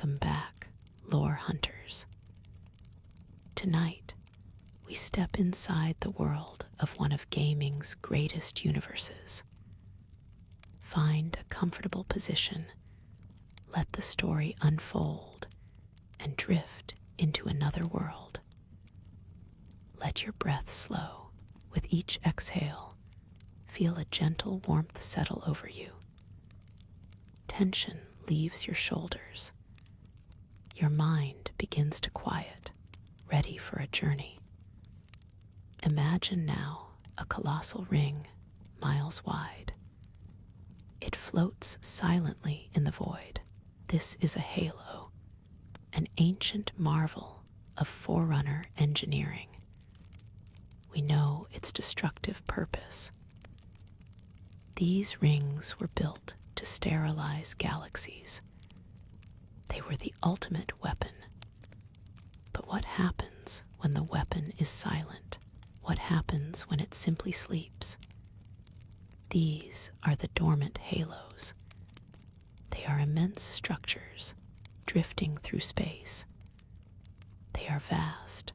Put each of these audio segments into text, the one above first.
Welcome back, lore hunters. Tonight, we step inside the world of one of gaming's greatest universes. Find a comfortable position, let the story unfold, and drift into another world. Let your breath slow. With each exhale, feel a gentle warmth settle over you. Tension leaves your shoulders. Your mind begins to quiet, ready for a journey. Imagine now a colossal ring, miles wide. It floats silently in the void. This is a halo, an ancient marvel of forerunner engineering. We know its destructive purpose. These rings were built to sterilize galaxies. They were the ultimate weapon. But what happens when the weapon is silent? What happens when it simply sleeps? These are the Dormant Halos. They are immense structures drifting through space. They are vast,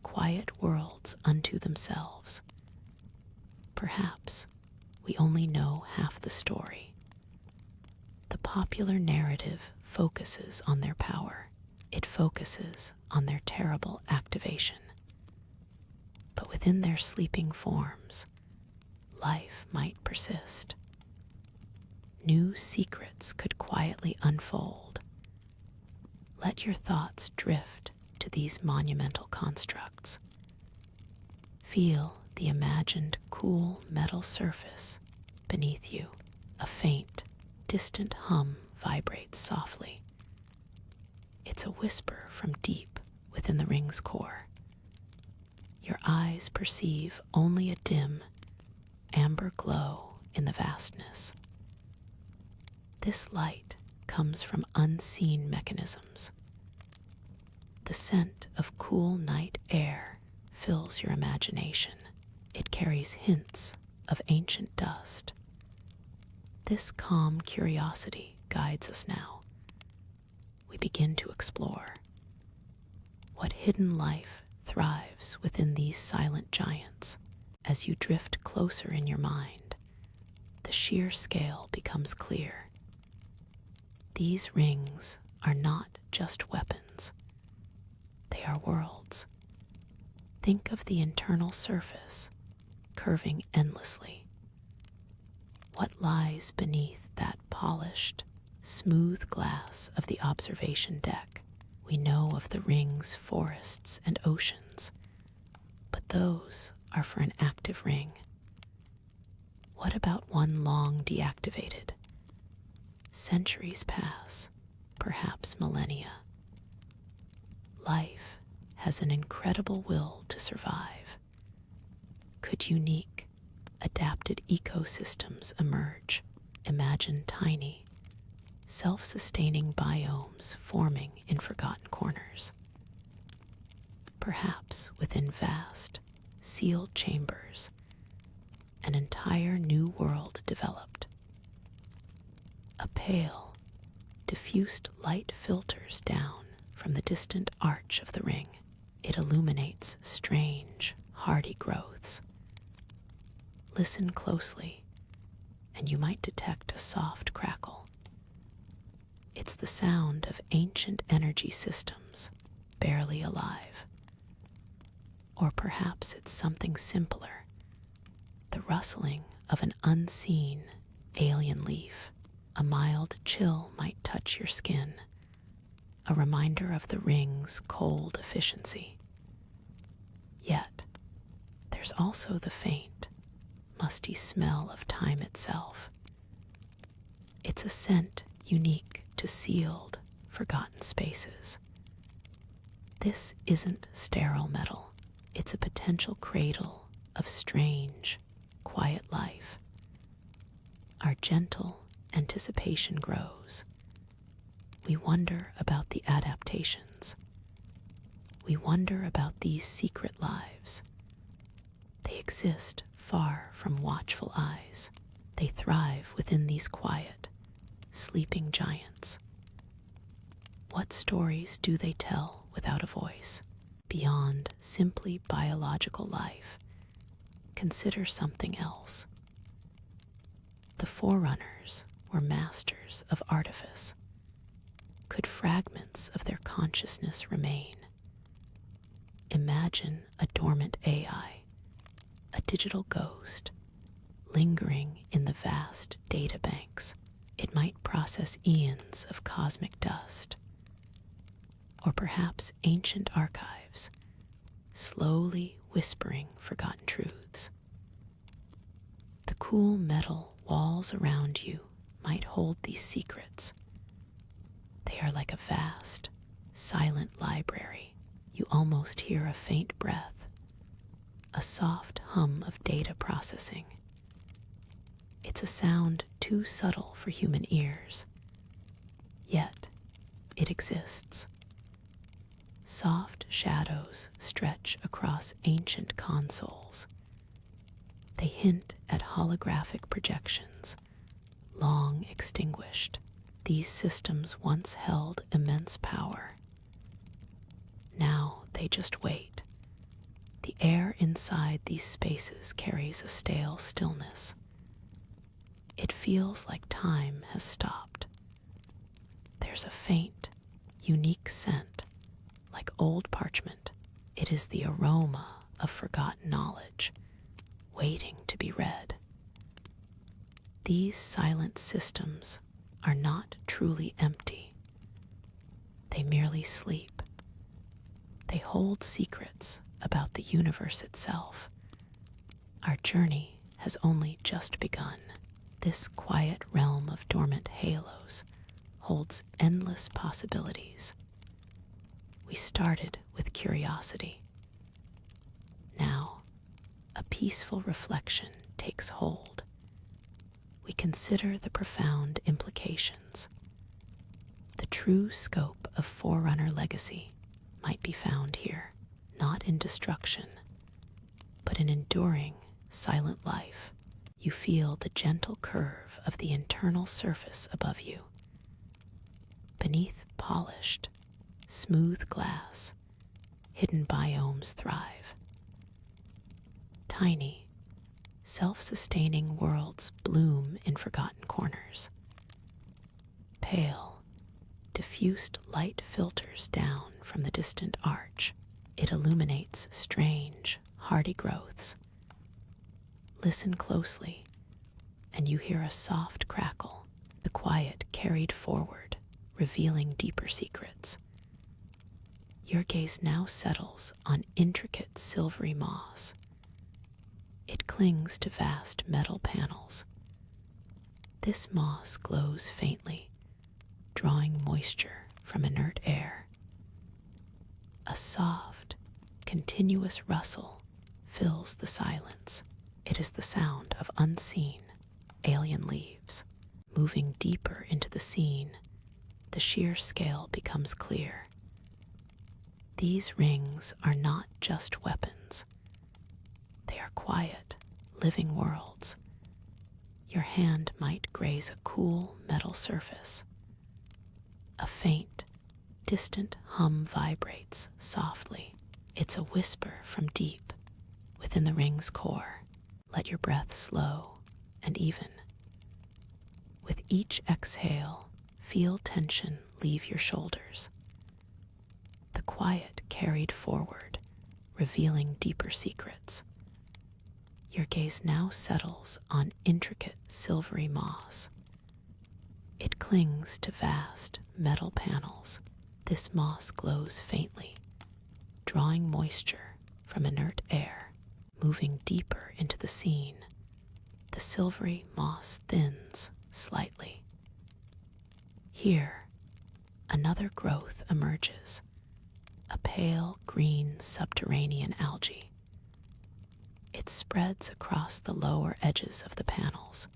quiet worlds unto themselves. Perhaps we only know half the story. The popular narrative focuses on their power. It focuses on their terrible activation. But within their sleeping forms, life might persist. New secrets could quietly unfold. Let your thoughts drift to these monumental constructs. Feel the imagined cool metal surface beneath you. A faint, distant hum vibrates softly. It's a whisper from deep within the ring's core. Your eyes perceive only a dim, amber glow in the vastness. This light comes from unseen mechanisms. The scent of cool night air fills your imagination. It carries hints of ancient dust. This calm curiosity guides us now. We begin to explore. What hidden life thrives within these silent giants? As you drift closer in your mind, the sheer scale becomes clear. These rings are not just weapons. They are worlds. Think of the internal surface, curving endlessly. What lies beneath that polished, smooth glass of the observation deck? We know of the ring's forests and oceans, but those are for an active ring. What about one long deactivated? Centuries pass, perhaps millennia. Life has an incredible will to survive. Could unique, adapted ecosystems emerge? Imagine tiny, self-sustaining biomes forming in forgotten corners. Perhaps within vast, sealed chambers, an entire new world developed. A pale, diffused light filters down from the distant arch of the ring. It illuminates strange, hardy growths. Listen closely, and you might detect a soft crackle. It's the sound of ancient energy systems, barely alive. Or perhaps it's something simpler, the rustling of an unseen alien leaf. A mild chill might touch your skin, a reminder of the ring's cold efficiency. Yet, there's also the faint, musty smell of time itself. It's a scent unique to sealed, forgotten spaces. This isn't sterile metal. It's a potential cradle of strange, quiet life. Our gentle anticipation grows. We wonder about the adaptations. We wonder about these secret lives. They exist far from watchful eyes. They thrive within these quiet, sleeping giants. What stories do they tell without a voice? Beyond simply biological life, consider something else. The forerunners were masters of artifice. Could fragments of their consciousness remain? Imagine a dormant AI, a digital ghost, lingering in the vast data banks. It might process eons of cosmic dust, or perhaps ancient archives, slowly whispering forgotten truths. The cool metal walls around you might hold these secrets. They are like a vast, silent library. You almost hear a faint breath, a soft hum of data processing. It's a sound too subtle for human ears, yet it exists. Soft shadows stretch across ancient consoles. They hint at holographic projections, long extinguished. These systems once held immense power. Now they just wait. The air inside these spaces carries a stale stillness. It feels like time has stopped. There's a faint, unique scent, like old parchment. It is the aroma of forgotten knowledge, waiting to be read. These silent systems are not truly empty. They merely sleep. They hold secrets about the universe itself. Our journey has only just begun. This quiet realm of dormant halos holds endless possibilities. We started with curiosity. Now, a peaceful reflection takes hold. We consider the profound implications. The true scope of Forerunner legacy might be found here, not in destruction, but in enduring, silent life. You feel the gentle curve of the internal surface above you. Beneath polished, smooth glass, hidden biomes thrive. Tiny, self-sustaining worlds bloom in forgotten corners. Pale, diffused light filters down from the distant arch. It illuminates strange, hardy growths. Listen closely, and you hear a soft crackle, the quiet carried forward, revealing deeper secrets. Your gaze now settles on intricate silvery moss. It clings to vast metal panels. This moss glows faintly, drawing moisture from inert air. A soft, continuous rustle fills the silence. It is the sound of unseen, alien leaves. Moving deeper into the scene, the sheer scale becomes clear. These rings are not just weapons. They are quiet, living worlds. Your hand might graze a cool metal surface. A faint, distant hum vibrates softly. It's a whisper from deep within the ring's core. Let your breath slow and even. With each exhale, feel tension leave your shoulders. The quiet carried forward, revealing deeper secrets. Your gaze now settles on intricate silvery moss. It clings to vast metal panels. This moss glows faintly, drawing moisture from inert air. Moving deeper into the scene, the silvery moss thins slightly. Here, another growth emerges, a pale green subterranean algae. It spreads across the lower edges of the panels,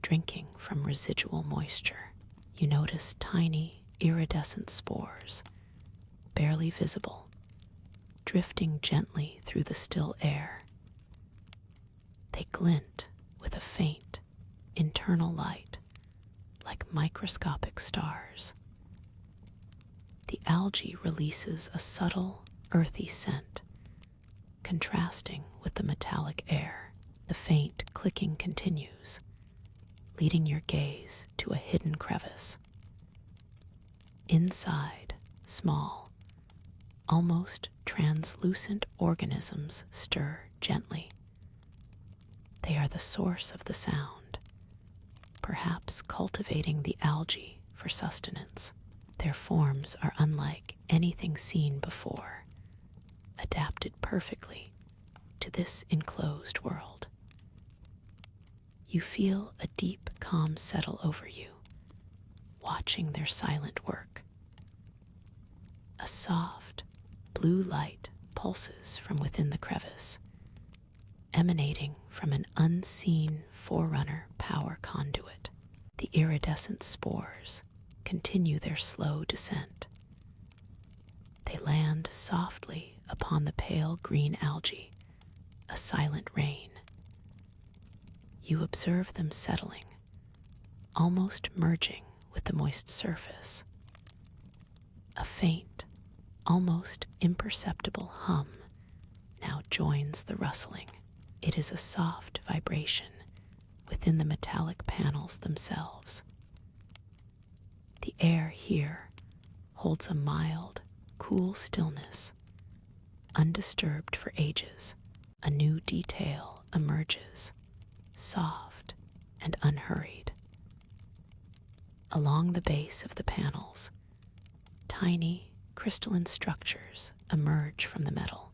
drinking from residual moisture. You notice tiny, iridescent spores, barely visible, drifting gently through the still air. They glint with a faint, internal light, like microscopic stars. the algae releases a subtle, earthy scent, contrasting with the metallic air. The faint clicking continues, leading your gaze to a hidden crevice. Inside, small, almost translucent organisms stir gently. They are the source of the sound, perhaps cultivating the algae for sustenance. Their forms are unlike anything seen before, adapted perfectly to this enclosed world. You feel a deep calm settle over you, watching their silent work. A soft, blue light pulses from within the crevice, emanating from an unseen forerunner power conduit. The iridescent spores continue their slow descent. They land softly upon the pale green algae, a silent rain. You observe them settling, almost merging with the moist surface. A faint, almost imperceptible hum now joins the rustling. It is a soft vibration within the metallic panels themselves. The air here holds a mild, cool stillness, undisturbed for ages. A new detail emerges, soft and unhurried. Along the base of the panels, tiny crystalline structures emerge from the metal.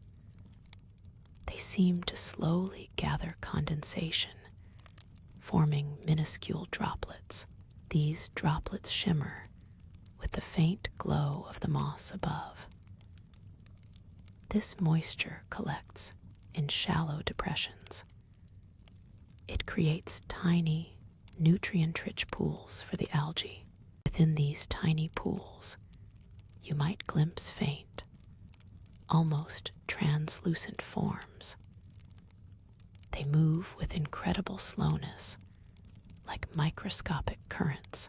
They seem to slowly gather condensation, forming minuscule droplets. These droplets shimmer with the faint glow of the moss above. This moisture collects in shallow depressions. It creates tiny, nutrient-rich pools for the algae. Within these tiny pools, you might glimpse faint, almost translucent forms. They move with incredible slowness, like microscopic currents.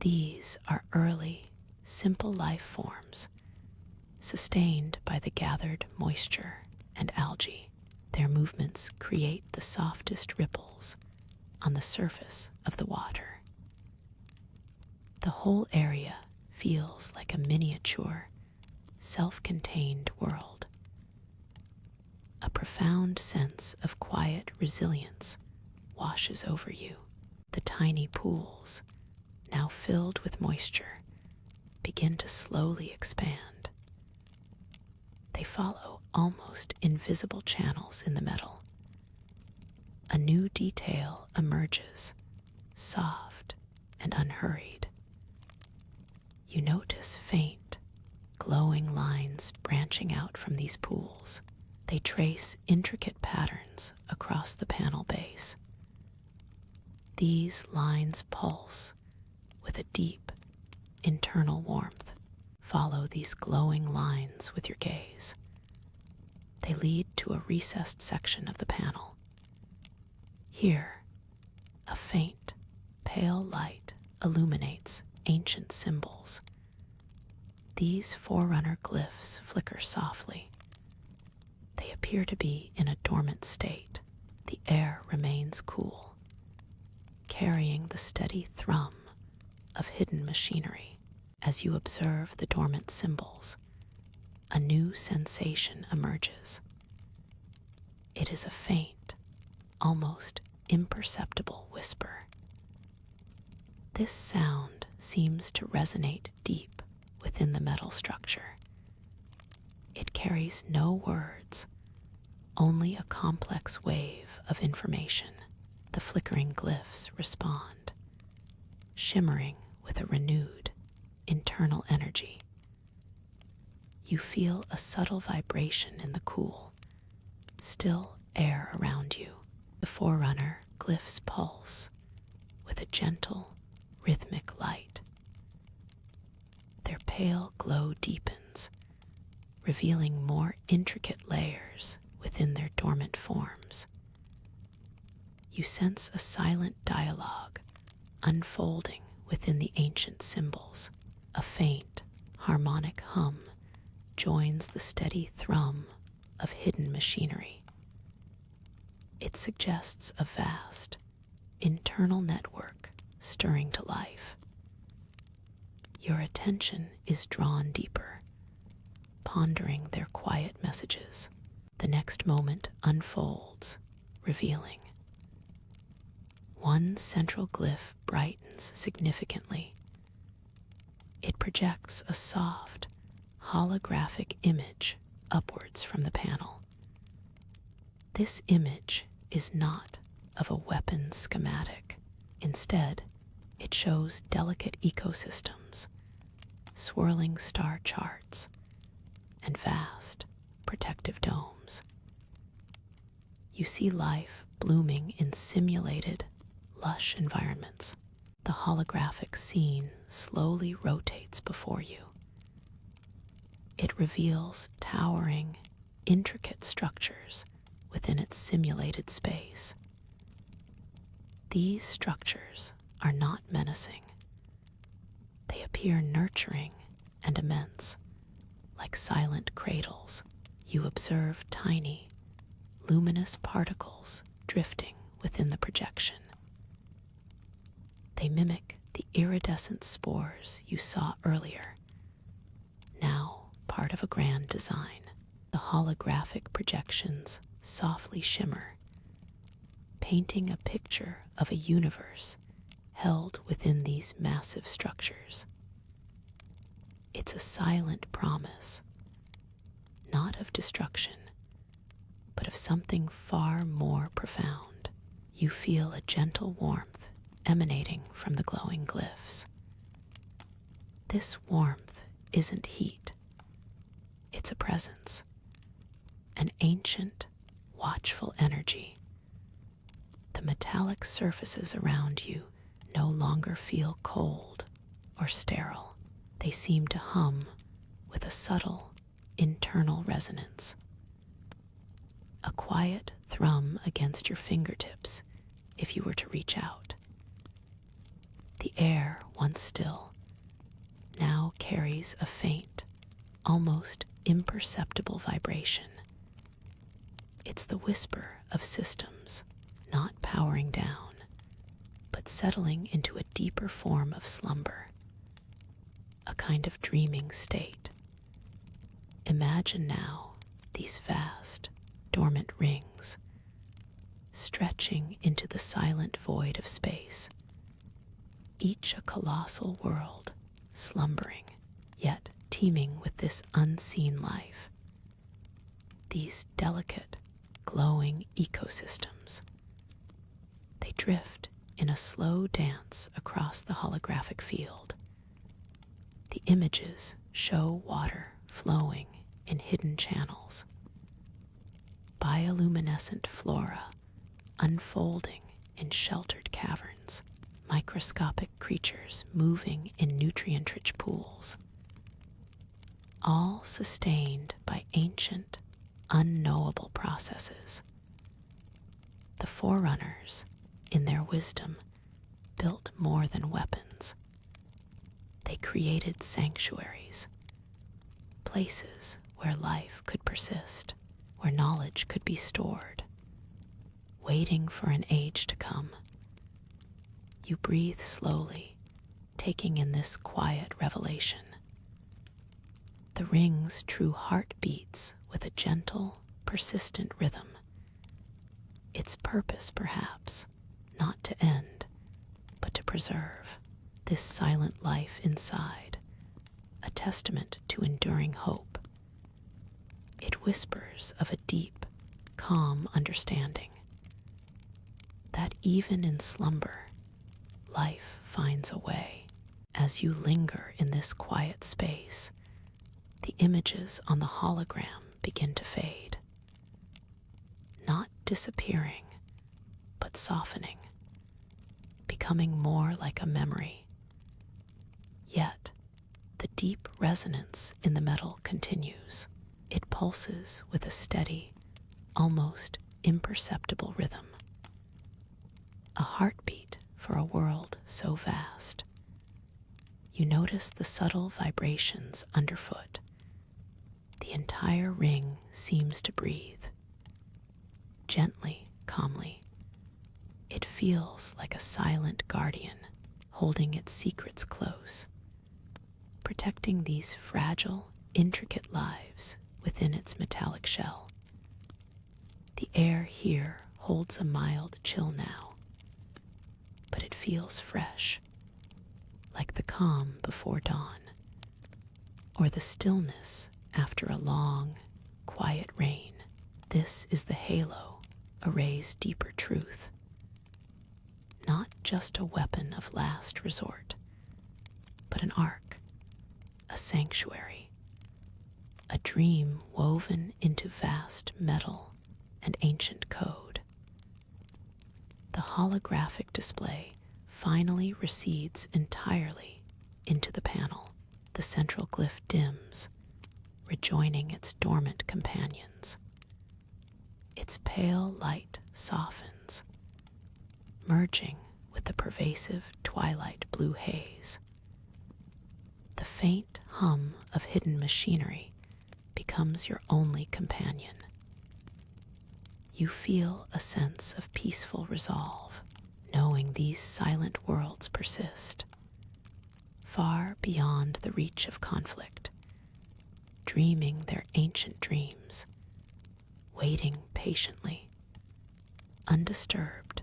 These are early, simple life forms, sustained by the gathered moisture and algae. Their movements create the softest ripples on the surface of the water. The whole area feels like a miniature, self-contained world. A profound sense of quiet resilience washes over you. The tiny pools, now filled with moisture, begin to slowly expand. They follow almost invisible channels in the metal. A new detail emerges, soft and unhurried. You notice faint, glowing lines branching out from these pools. They trace intricate patterns across the panel base. These lines pulse with a deep, internal warmth. Follow these glowing lines with your gaze. They lead to a recessed section of the panel. Here, a faint, pale light illuminates ancient symbols. These forerunner glyphs flicker softly. They appear to be in a dormant state. The air remains cool, carrying the steady thrum of hidden machinery. As you observe the dormant symbols, a new sensation emerges. It is a faint, almost imperceptible whisper. This sound seems to resonate deep within the metal structure. It carries no words, only a complex wave of information. The flickering glyphs respond, shimmering with a renewed, internal energy. You feel a subtle vibration in the cool, still air around you. The forerunner glyphs pulse with a gentle, rhythmic light. Their pale glow deepens, revealing more intricate layers within their dormant forms. You sense a silent dialogue unfolding within the ancient symbols. A faint, harmonic hum joins the steady thrum of hidden machinery. It suggests a vast, internal network stirring to life. Your attention is drawn deeper, pondering their quiet messages. The next moment unfolds, revealing. One central glyph brightens significantly. It projects a soft, holographic image upwards from the panel. This image is not of a weapon schematic. Instead, it shows delicate ecosystems, swirling star charts, and vast, protective domes. You see life blooming in simulated, lush environments. The holographic scene slowly rotates before you. It reveals towering, intricate structures within its simulated space. These structures are not menacing. They appear nurturing and immense, like silent cradles. You observe tiny, luminous particles drifting within the projection. They mimic the iridescent spores you saw earlier, now part of a grand design. The holographic projections softly shimmer, painting a picture of a universe held within these massive structures. It's a silent promise, not of destruction, but of something far more profound. You feel a gentle warmth emanating from the glowing glyphs. This warmth isn't heat, it's a presence, an ancient, watchful energy. The metallic surfaces around you no longer feel cold or sterile. They seem to hum with a subtle, internal resonance. A quiet thrum against your fingertips if you were to reach out. The air, once still, now carries a faint, almost imperceptible vibration. It's the whisper of systems, not powering down, but settling into a deeper form of slumber, a kind of dreaming state. Imagine now these vast, dormant rings, stretching into the silent void of space, each a colossal world, slumbering, yet teeming with this unseen life. These delicate, glowing ecosystems. They drift in a slow dance across the holographic field. The images show water flowing in hidden channels, bioluminescent flora unfolding in sheltered caverns, microscopic creatures moving in nutrient-rich pools, all sustained by ancient, unknowable processes. The forerunners, in their wisdom, built more than weapons. They created sanctuaries, places where life could persist, where knowledge could be stored, waiting for an age to come. You breathe slowly, taking in this quiet revelation. The ring's true heart beats with a gentle, persistent rhythm. Its purpose, perhaps, not to end, but to preserve this silent life inside, a testament to enduring hope. It whispers of a deep, calm understanding that even in slumber, life finds a way. As you linger in this quiet space, the images on the hologram begin to fade, not disappearing, but softening, becoming more like a memory. Yet, the deep resonance in the metal continues. It pulses with a steady, almost imperceptible rhythm. A heartbeat for a world so vast. You notice the subtle vibrations underfoot. The entire ring seems to breathe. Gently, calmly. It feels like a silent guardian holding its secrets close, protecting these fragile, intricate lives within its metallic shell. The air here holds a mild chill now, but it feels fresh, like the calm before dawn, or the stillness after a long, quiet rain. This is the halo, array's deeper truth. Not just a weapon of last resort, but an ark, a sanctuary, a dream woven into vast metal and ancient code. The holographic display finally recedes entirely into the panel. The central glyph dims, rejoining its dormant companions. Its pale light softens, merging with the pervasive twilight blue haze. The faint hum of hidden machinery becomes your only companion. You feel a sense of peaceful resolve, knowing these silent worlds persist, far beyond the reach of conflict, dreaming their ancient dreams, waiting patiently, undisturbed,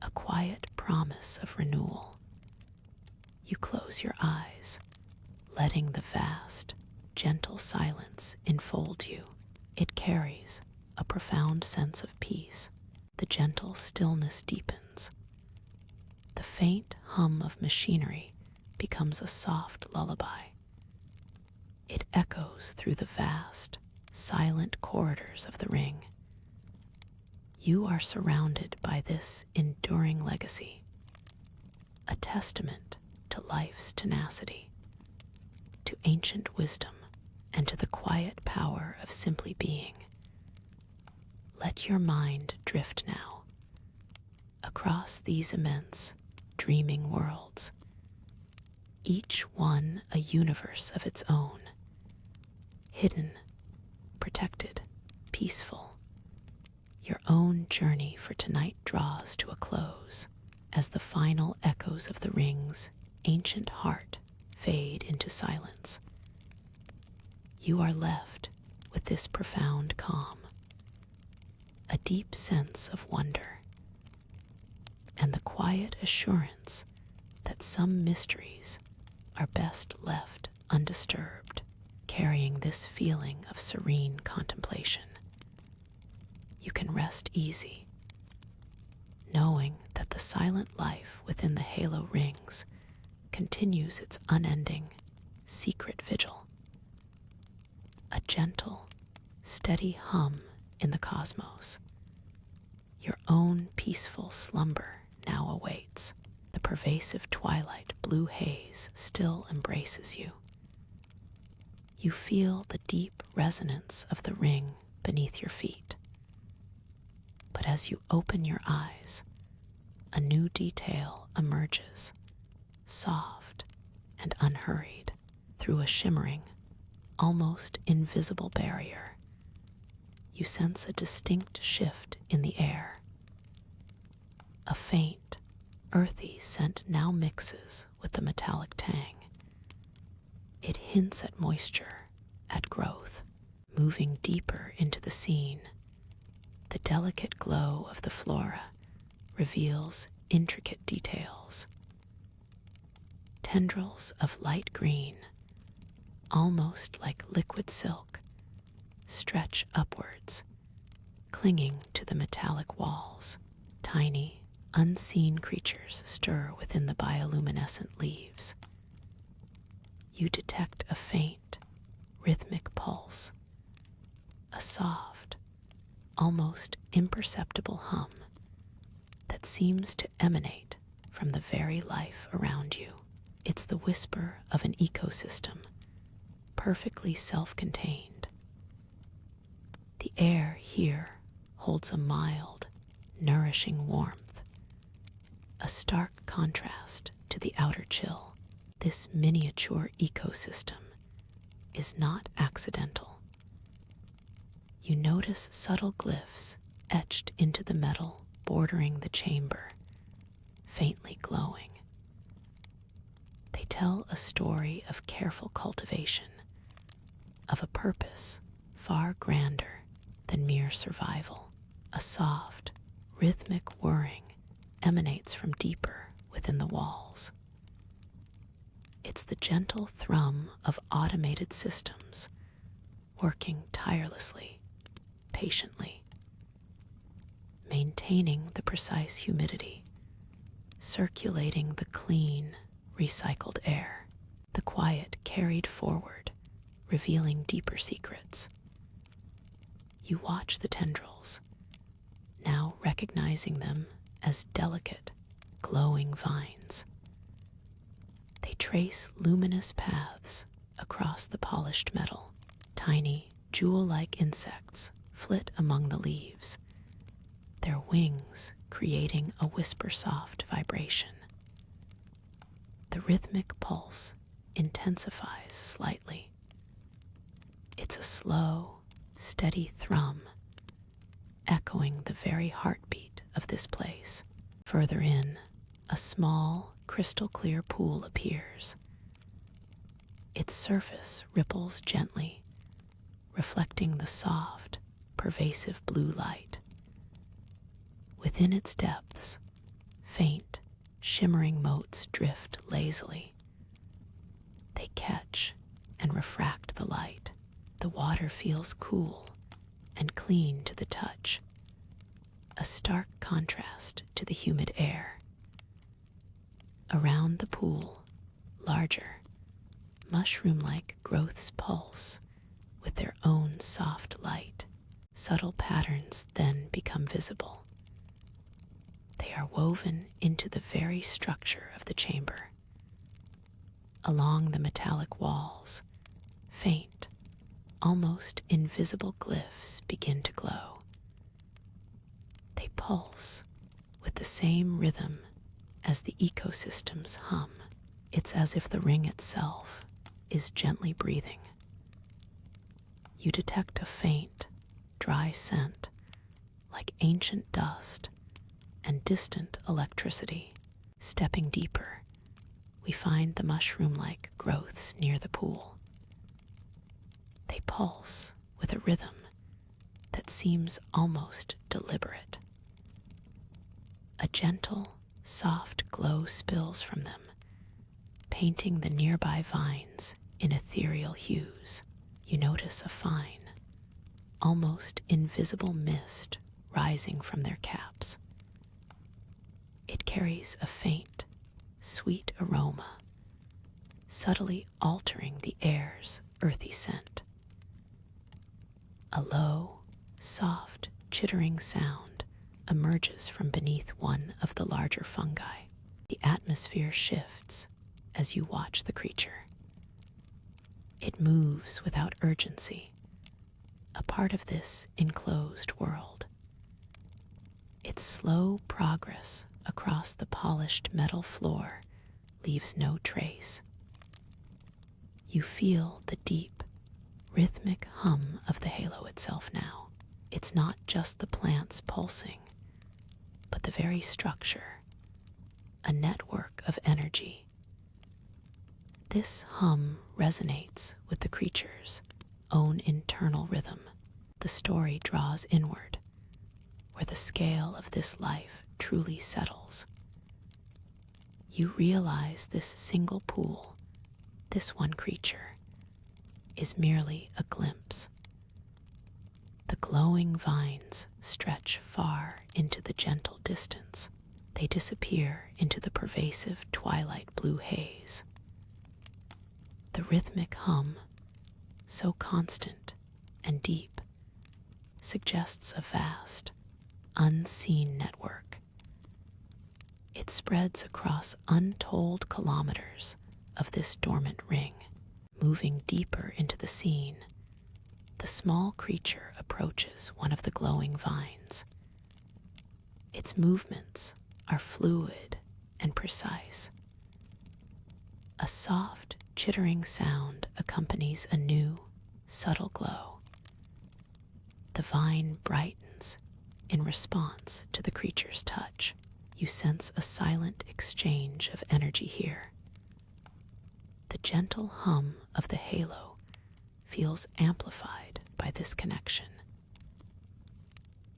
a quiet promise of renewal. You close your eyes, letting the vast, gentle silence enfold you. It carries a profound sense of peace. The gentle stillness deepens. The faint hum of machinery becomes a soft lullaby. It echoes through the vast, silent corridors of the ring. You are surrounded by this enduring legacy, a testament to life's tenacity, to ancient wisdom, and to the quiet power of simply being. Let your mind drift now across these immense, dreaming worlds, each one a universe of its own, hidden, protected, peaceful. Your own journey for tonight draws to a close as the final echoes of the ring's ancient heart fade into silence. You are left with this profound calm, a deep sense of wonder, and the quiet assurance that some mysteries are best left undisturbed. Carrying this feeling of serene contemplation, you can rest easy, knowing that the silent life within the halo rings continues its unending, secret vigil. A gentle, steady hum in the cosmos. Your own peaceful slumber now awaits. The pervasive twilight blue haze still embraces you. You feel the deep resonance of the ring beneath your feet. But as you open your eyes, a new detail emerges, soft and unhurried, through a shimmering, almost invisible barrier. You sense a distinct shift in the air. A faint, earthy scent now mixes with the metallic tang. It hints at moisture, at growth, moving deeper into the scene. The delicate glow of the flora reveals intricate details. Tendrils of light green, almost like liquid silk, stretch upwards, clinging to the metallic walls. Tiny, unseen creatures stir within the bioluminescent leaves. You detect a faint, rhythmic pulse, a soft, almost imperceptible hum that seems to emanate from the very life around you. It's the whisper of an ecosystem, perfectly self-contained. The air here holds a mild, nourishing warmth, a stark contrast to the outer chill. This miniature ecosystem is not accidental. You notice subtle glyphs etched into the metal bordering the chamber, faintly glowing. They tell a story of careful cultivation, of a purpose far grander than mere survival. A soft, rhythmic whirring emanates from deeper within the walls. It's the gentle thrum of automated systems working tirelessly, patiently, maintaining the precise humidity, circulating the clean, recycled air. The quiet carried forward, revealing deeper secrets. You watch the tendrils, now recognizing them as delicate, glowing vines. They trace luminous paths across the polished metal. Tiny, jewel-like insects flit among the leaves, their wings creating a whisper-soft vibration. The rhythmic pulse intensifies slightly. It's a slow, steady thrum, echoing the very heartbeat of this place. Further in, a small, crystal-clear pool appears. Its surface ripples gently, reflecting the soft, pervasive blue light. Within its depths, faint, shimmering motes drift lazily. They catch and refract the light. The water feels cool and clean to the touch, a stark contrast to the humid air. Around the pool, larger, mushroom-like growths pulse with their own soft light. Subtle patterns then become visible. They are woven into the very structure of the chamber. Along the metallic walls, faint, almost invisible glyphs begin to glow. They pulse with the same rhythm as the ecosystem's hum. It's as if the ring itself is gently breathing. You detect a faint, dry scent, like ancient dust and distant electricity. Stepping deeper, we find the mushroom-like growths near the pool. They pulse with a rhythm that seems almost deliberate. A gentle, soft glow spills from them, painting the nearby vines in ethereal hues. You notice a fine, almost invisible mist rising from their caps. It carries a faint, sweet aroma, subtly altering the air's earthy scent. A low, soft, chittering sound emerges from beneath one of the larger fungi. The atmosphere shifts as you watch the creature. It moves without urgency, a part of this enclosed world. Its slow progress across the polished metal floor leaves no trace. You feel the deep, rhythmic hum of the halo itself now. It's not just the plants pulsing, but the very structure, a network of energy. This hum resonates with the creature's own internal rhythm. The story draws inward, where the scale of this life truly settles. You realize this single pool, this one creature, is merely a glimpse. The glowing vines stretch far into the gentle distance. They disappear into the pervasive twilight blue haze. The rhythmic hum, so constant and deep, suggests a vast, unseen network. It spreads across untold kilometers of this dormant ring. Moving deeper into the scene, the small creature approaches one of the glowing vines. Its movements are fluid and precise. A soft, chittering sound accompanies a new, subtle glow. The vine brightens in response to the creature's touch. You sense a silent exchange of energy here. The gentle hum of the halo feels amplified by this connection.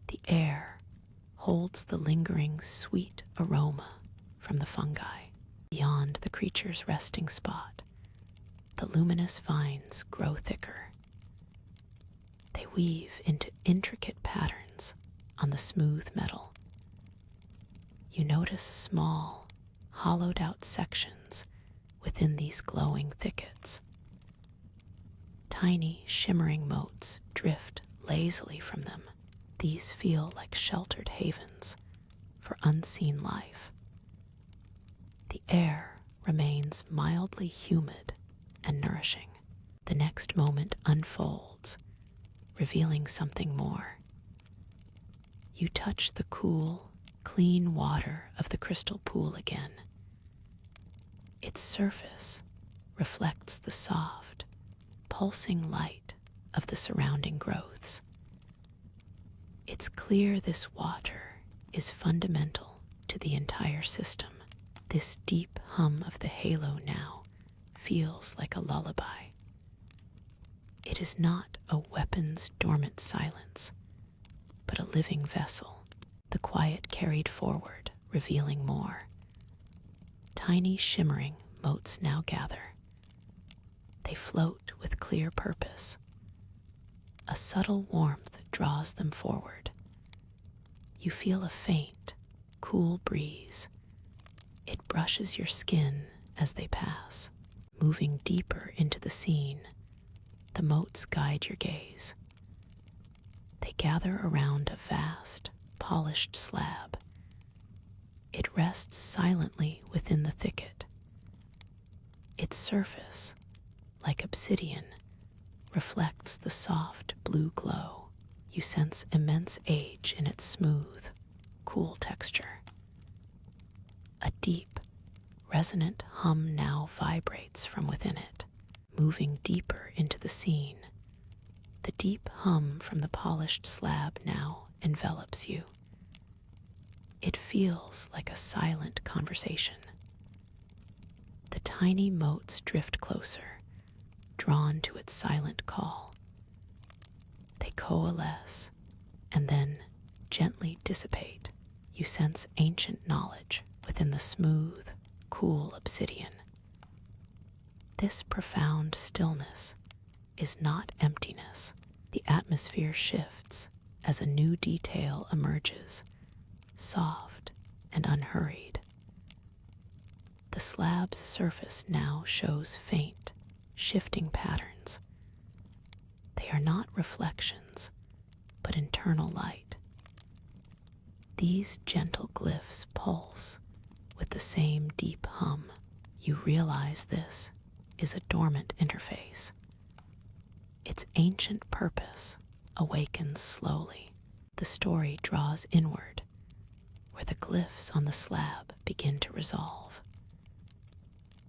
The air holds the lingering sweet aroma from the fungi. Beyond the creature's resting spot, the luminous vines grow thicker. They weave into intricate patterns on the smooth metal. You notice small, hollowed-out sections within these glowing thickets. Tiny, shimmering motes drift lazily from them. These feel like sheltered havens for unseen life. The air remains mildly humid and nourishing. The next moment unfolds, revealing something more. You touch the cool, clean water of the crystal pool again. Its surface reflects the soft, pulsing light of the surrounding growths. It's clear this water is fundamental to the entire system. This deep hum of the halo now feels like a lullaby. It is not a weapon's dormant silence, but a living vessel, the quiet carried forward, revealing more. Tiny shimmering motes now gather. They float with clear purpose. A subtle warmth draws them forward. You feel a faint, cool breeze. It brushes your skin as they pass, moving deeper into the scene. The motes guide your gaze. They gather around a vast, polished slab. It rests silently within the thicket. Its surface, like obsidian, reflects the soft blue glow. You sense immense age in its smooth, cool texture. A deep, resonant hum now vibrates from within it, moving deeper into the scene. The deep hum from the polished slab now envelops you. It feels like a silent conversation. The tiny motes drift closer, drawn to its silent call. They coalesce and then gently dissipate. You sense ancient knowledge within the smooth, cool obsidian. This profound stillness is not emptiness. The atmosphere shifts as a new detail emerges, soft and unhurried. The slab's surface now shows faint, shifting patterns. They are not reflections, but internal light. These gentle glyphs pulse with the same deep hum. You realize this is a dormant interface. Its ancient purpose awakens slowly. The story draws inward, where the glyphs on the slab begin to resolve.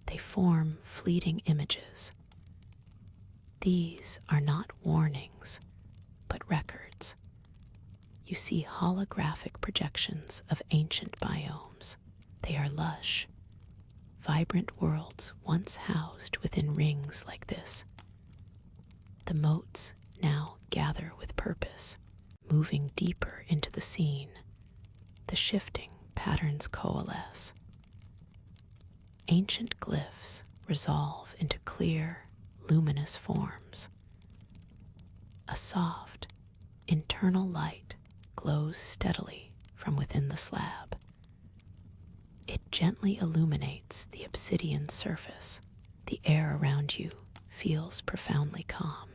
They form fleeting images. These are not warnings, but records. You see holographic projections of ancient biomes. They are lush, vibrant worlds once housed within rings like this. The motes now gather with purpose, moving deeper into the scene. The shifting patterns coalesce. Ancient glyphs resolve into clear, luminous forms. A soft, internal light glows steadily from within the slab. It gently illuminates the obsidian surface. The air around you feels profoundly calm.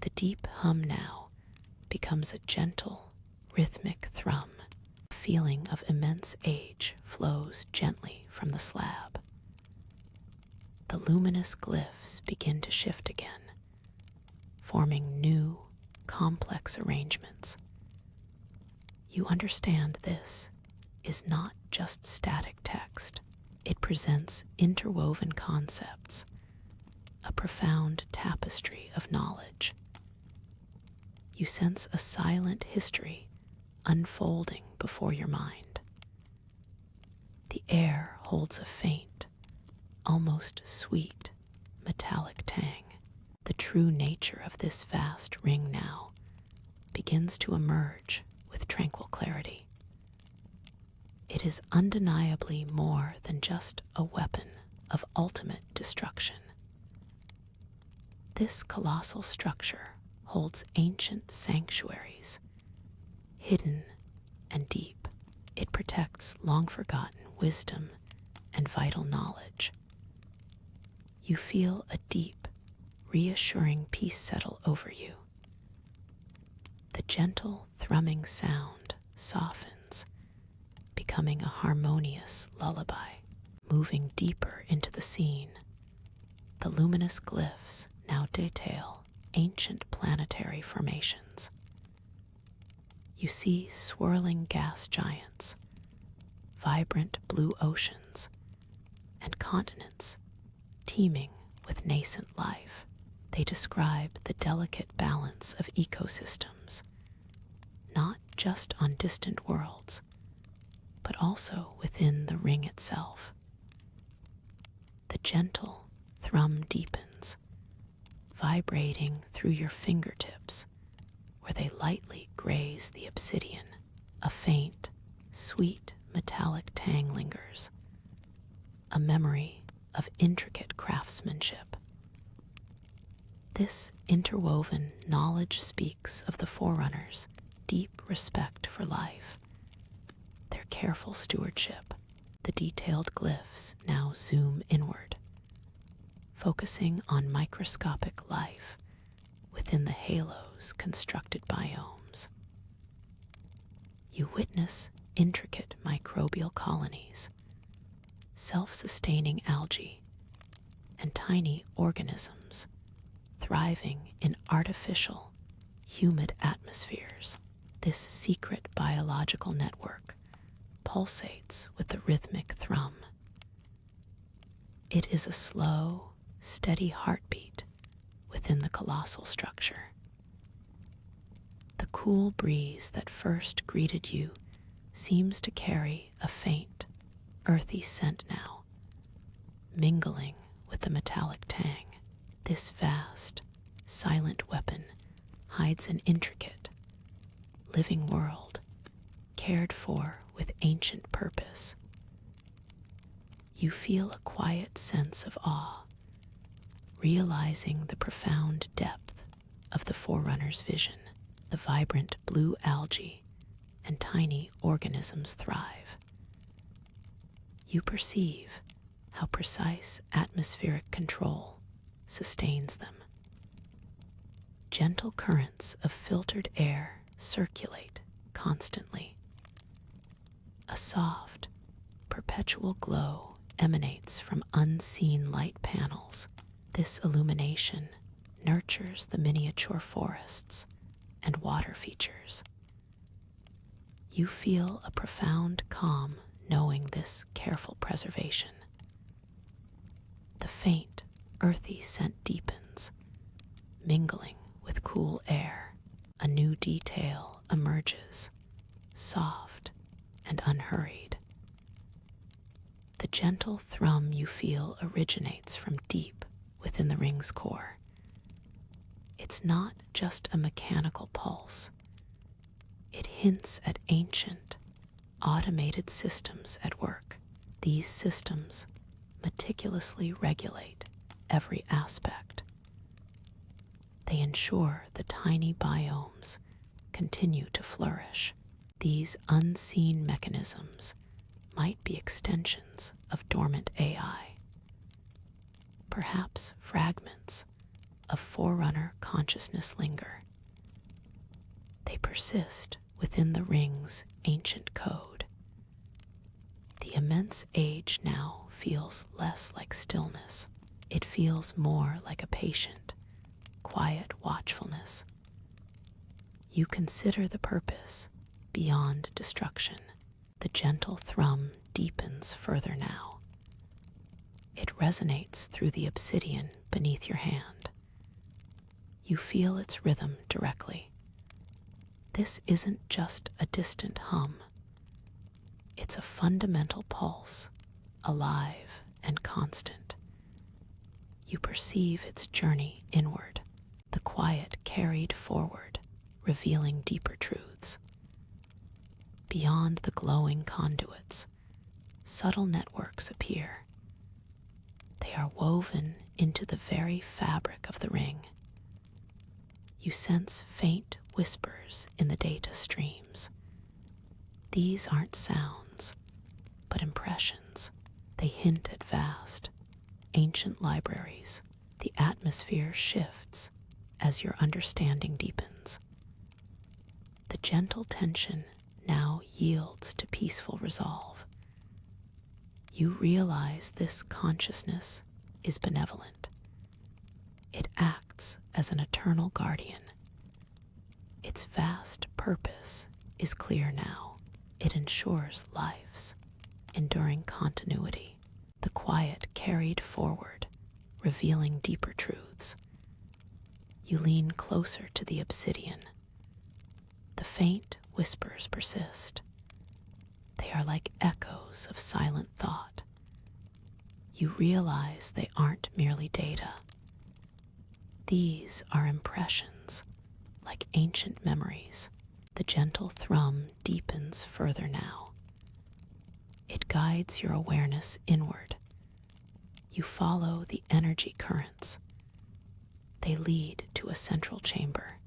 The deep hum now becomes a gentle, rhythmic thrum. A feeling of immense age flows gently from the slab. The luminous glyphs begin to shift again, forming new, complex arrangements. You understand this is not just static text, It presents interwoven concepts, a profound tapestry of knowledge. You sense a silent history unfolding before your mind. The air holds a faint, almost sweet, metallic tang. The true nature of this vast ring now begins to emerge with tranquil clarity. It is undeniably more than just a weapon of ultimate destruction. This colossal structure holds ancient sanctuaries, hidden and deep. It protects long-forgotten wisdom and vital knowledge. You feel a deep, reassuring peace settle over you. The gentle, thrumming sound softens, becoming a harmonious lullaby. Moving deeper into the scene, the luminous glyphs now detail ancient planetary formations. You see swirling gas giants, vibrant blue oceans, and continents teeming with nascent life. They describe the delicate balance of ecosystems, not just on distant worlds, but also within the ring itself. The gentle thrum deepens, vibrating through your fingertips where they lightly graze the obsidian. A faint, sweet metallic tang lingers, a memory of intricate craftsmanship. This interwoven knowledge speaks of the Forerunners' deep respect for life, their careful stewardship. The detailed glyphs now zoom inward, focusing on microscopic life within the halos constructed biomes. You witness intricate microbial colonies, self-sustaining algae, and tiny organisms thriving in artificial, humid atmospheres. This secret biological network pulsates with the rhythmic thrum. It is a slow, steady heartbeat within the colossal structure. The cool breeze that first greeted you seems to carry a faint, earthy scent now, mingling with the metallic tang. This vast, silent weapon hides an intricate, living world cared for with ancient purpose. You feel a quiet sense of awe, realizing the profound depth of the Forerunner's vision. The vibrant blue algae and tiny organisms thrive. You perceive how precise atmospheric control sustains them. Gentle currents of filtered air circulate constantly. A soft, perpetual glow emanates from unseen light panels. This illumination nurtures the miniature forests and water features. You feel a profound calm knowing this careful preservation. The faint, earthy scent deepens, mingling with cool air. A new detail emerges, soft and unhurried. The gentle thrum you feel originates from deep within the ring's core. It's not just a mechanical pulse. It hints at ancient, automated systems at work. These systems meticulously regulate every aspect. They ensure the tiny biomes continue to flourish. These unseen mechanisms might be extensions of dormant AI, perhaps fragments of Forerunner consciousness linger. They persist within the ring's ancient code. The immense age now feels less like stillness. It feels more like a patient, quiet watchfulness. You consider the purpose beyond destruction. The gentle thrum deepens further now, It resonates through the obsidian beneath your hand. You feel its rhythm directly. This isn't just a distant hum. It's a fundamental pulse, alive and constant. You perceive its journey inward, the quiet carried forward, revealing deeper truths. Beyond the glowing conduits, subtle networks appear. They are woven into the very fabric of the ring. You sense faint whispers in the data streams. These aren't sounds, but impressions. They hint at vast, ancient libraries. The atmosphere shifts as your understanding deepens. The gentle tension now yields to peaceful resolve. You realize this consciousness is benevolent. It acts as an eternal guardian. Its vast purpose is clear now. It ensures life's enduring continuity. The quiet carried forward, revealing deeper truths. You lean closer to the obsidian. The faint whispers persist. They are like echoes of silent thought. You realize they aren't merely data. These are impressions, like ancient memories. The gentle thrum deepens further now. It guides your awareness inward. You follow the energy currents. They lead to a central chamber.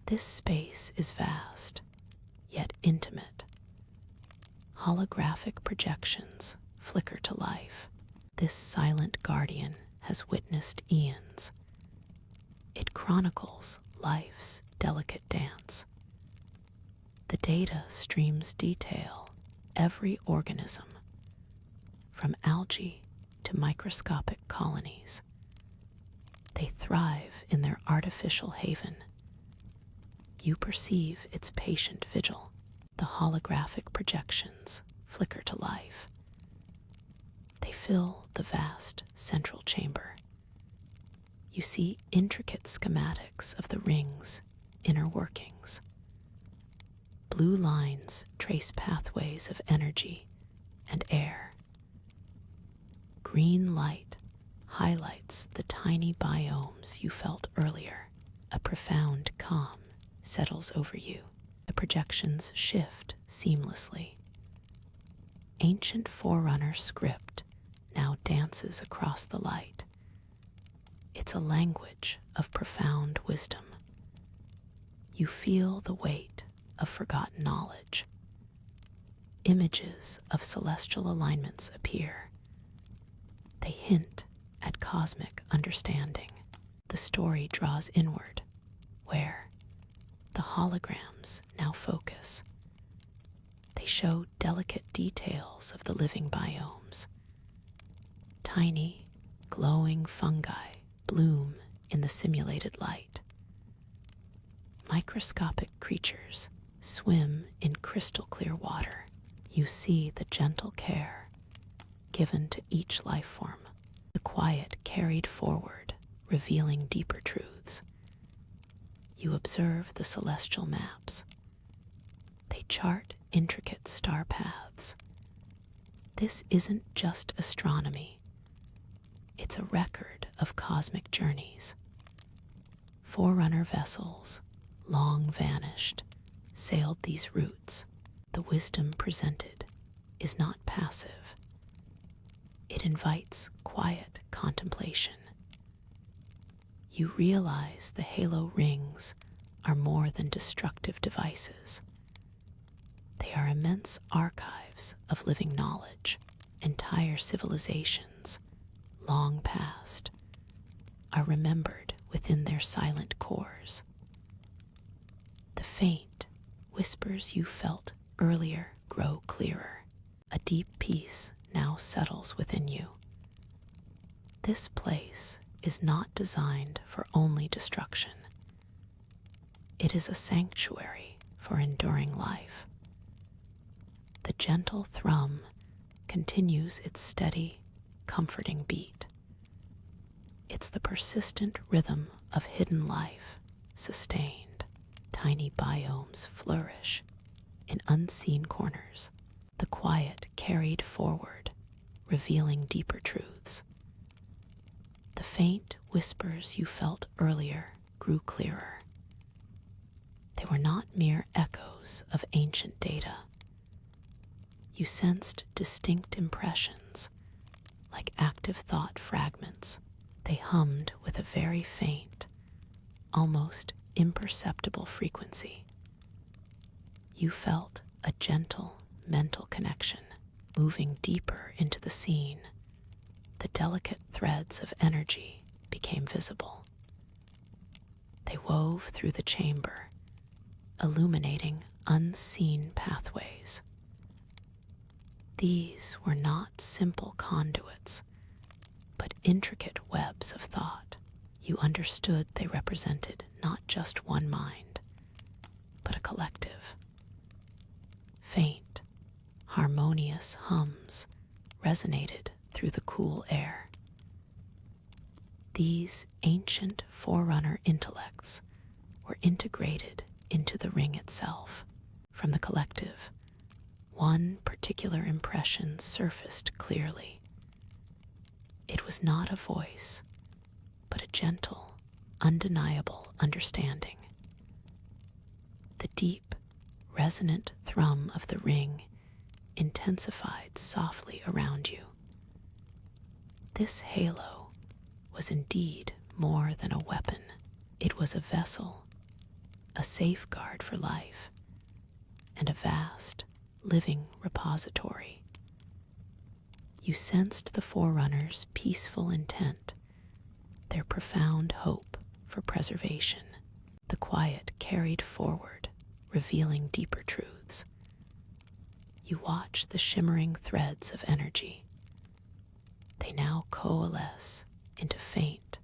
This space is vast, yet intimate. Holographic projections flicker to life. This silent guardian has witnessed eons. It chronicles life's delicate dance. The data streams detail every organism, from algae to microscopic colonies. They thrive in their artificial haven. You perceive its patient vigil. The holographic projections flicker to life. They fill the vast central chamber. You see intricate schematics of the ring's inner workings. Blue lines trace pathways of energy and air. Green light highlights the tiny biomes you felt earlier. A profound calm settles over you. The projections shift seamlessly. Ancient Forerunner script now dances across the light. It's a language of profound wisdom. You feel the weight of forgotten knowledge. Images of celestial alignments appear. They hint at cosmic understanding. The story draws inward, where the holograms now focus. They show delicate details of the living biomes. Tiny, glowing fungi bloom in the simulated light. Microscopic creatures swim in crystal clear water. You see the gentle care given to each life form. The quiet carried forward, revealing deeper truths. You observe the celestial maps. They chart intricate star paths. This isn't just astronomy. It's a record of cosmic journeys. Forerunner vessels, long vanished, sailed these routes. The wisdom presented is not passive. It invites quiet contemplation. You realize the halo rings are more than destructive devices. They are immense archives of living knowledge. Entire civilizations, long past, are remembered within their silent cores. The faint whispers you felt earlier grow clearer. A deep peace now settles within you. This place is not designed for only destruction. It is a sanctuary for enduring life. The gentle thrum continues its steady, comforting beat. It's the persistent rhythm of hidden life, sustained. Tiny biomes flourish in unseen corners, the quiet carried forward, revealing deeper truths. The faint whispers you felt earlier grew clearer. They were not mere echoes of ancient data. You sensed distinct impressions, like active thought fragments. They hummed with a very faint, almost imperceptible frequency. You felt a gentle mental connection, moving deeper into the scene. The delicate threads of energy became visible. They wove through the chamber, illuminating unseen pathways. These were not simple conduits, but intricate webs of thought. You understood they represented not just one mind, but a collective. Faint, harmonious hums resonated through the cool air. These ancient forerunner intellects were integrated into the ring itself. From the collective, one particular impression surfaced clearly. It was not a voice, but a gentle, undeniable understanding. The deep, resonant thrum of the ring intensified softly around you. This halo was indeed more than a weapon. It was a vessel, a safeguard for life, and a vast, living repository. You sensed the Forerunners' peaceful intent, their profound hope for preservation. The quiet carried forward, revealing deeper truths. You watch the shimmering threads of energy. They now coalesce into faint,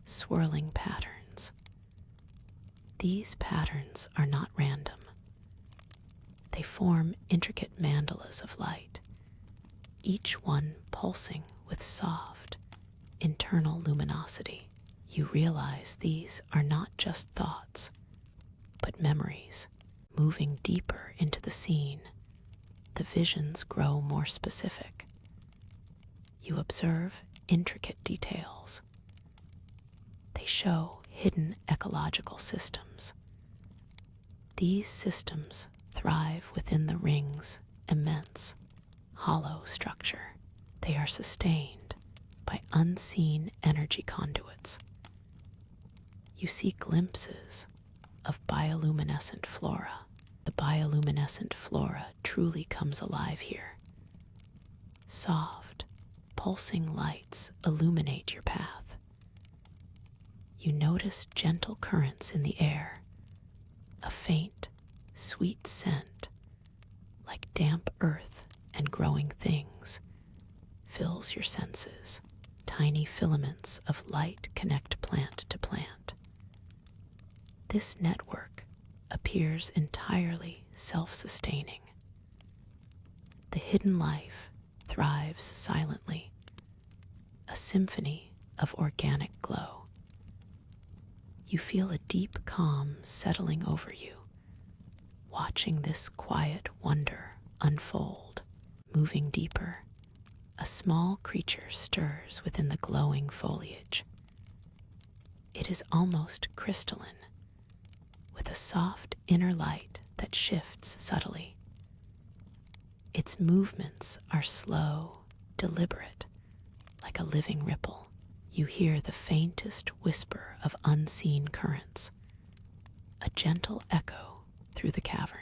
swirling patterns. These patterns are not random. They form intricate mandalas of light, each one pulsing with soft, internal luminosity. You realize these are not just thoughts, but memories. Moving deeper into the scene, the visions grow more specific. You observe intricate details. They show hidden ecological systems. These systems thrive within the ring's immense, hollow structure. They are sustained by unseen energy conduits. You see glimpses of bioluminescent flora. The bioluminescent flora truly comes alive here. Soft, pulsing lights illuminate your path. You notice gentle currents in the air, a faint, sweet scent, like damp earth and growing things, fills your senses. Tiny filaments of light connect plant to plant. This network appears entirely self-sustaining. The hidden life thrives silently, a symphony of organic glow. You feel a deep calm settling over you, watching this quiet wonder unfold. Moving deeper, a small creature stirs within the glowing foliage. It is almost crystalline, with a soft inner light that shifts subtly. Its movements are slow, deliberate, like a living ripple. You hear the faintest whisper of unseen currents, a gentle echo through the cavern.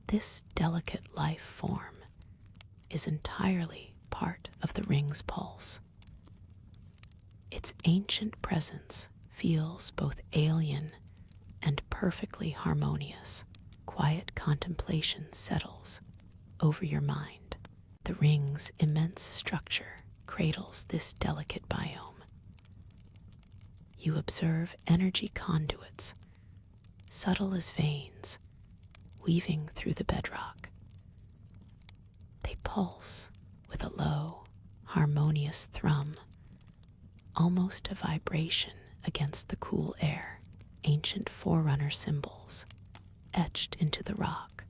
This delicate life form is entirely part of the ring's pulse. Its ancient presence feels both alien and perfectly harmonious. Quiet contemplation settles over your mind. The ring's immense structure cradles this delicate biome. You observe energy conduits, subtle as veins, weaving through the bedrock. They pulse with a low, harmonious thrum, almost a vibration against the cool air. Ancient forerunner symbols, etched into the rock,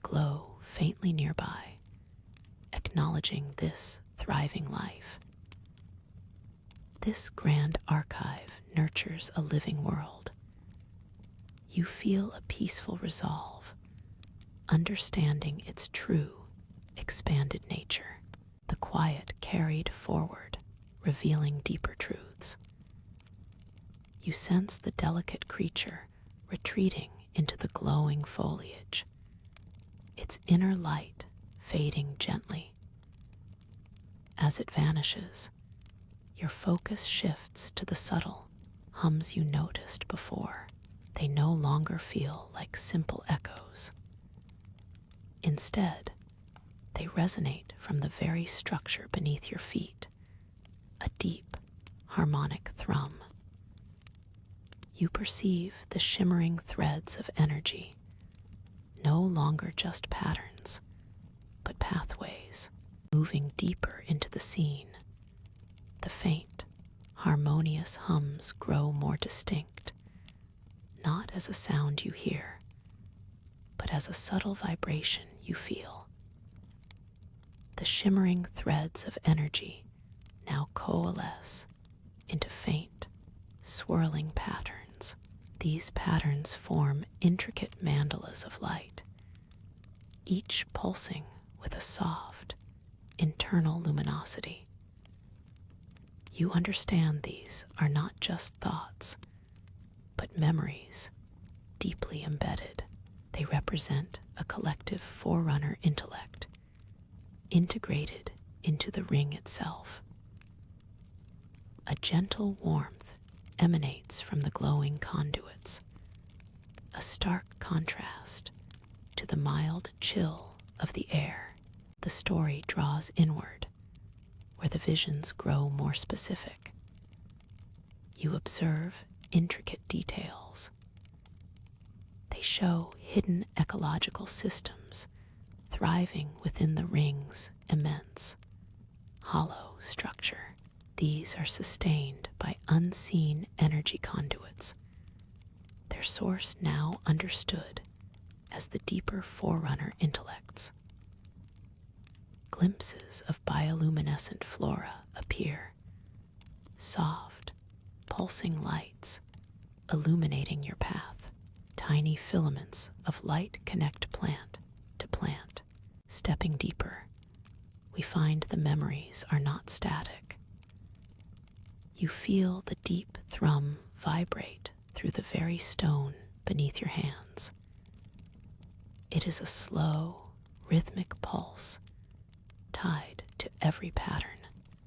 glow faintly nearby, acknowledging this thriving life. This grand archive nurtures a living world. You feel a peaceful resolve, understanding its true, expanded nature. The quiet carried forward, revealing deeper truths. You sense the delicate creature retreating into the glowing foliage, its inner light fading gently. As it vanishes, your focus shifts to the subtle hums you noticed before. They no longer feel like simple echoes. Instead, they resonate from the very structure beneath your feet, a deep, harmonic thrum. You perceive the shimmering threads of energy, no longer just patterns, but pathways, moving deeper into the scene. The faint, harmonious hums grow more distinct, not as a sound you hear, but as a subtle vibration you feel. The shimmering threads of energy now coalesce into faint, swirling patterns. These patterns form intricate mandalas of light, each pulsing with a soft, internal luminosity. You understand these are not just thoughts, but memories deeply embedded. They represent a collective forerunner intellect, integrated into the ring itself. A gentle warmth emanates from the glowing conduits, a stark contrast to the mild chill of the air. The story draws inward, where the visions grow more specific. You observe intricate details. They show hidden ecological systems thriving within the ring's immense, hollow structure. These are sustained by unseen energy conduits, their source now understood as the deeper forerunner intellects. Glimpses of bioluminescent flora appear, soft, pulsing lights illuminating your path. Tiny filaments of light connect plant to plant. Stepping deeper, we find the memories are not static. You feel the deep thrum vibrate through the very stone beneath your hands. It is a slow, rhythmic pulse, tied to every pattern.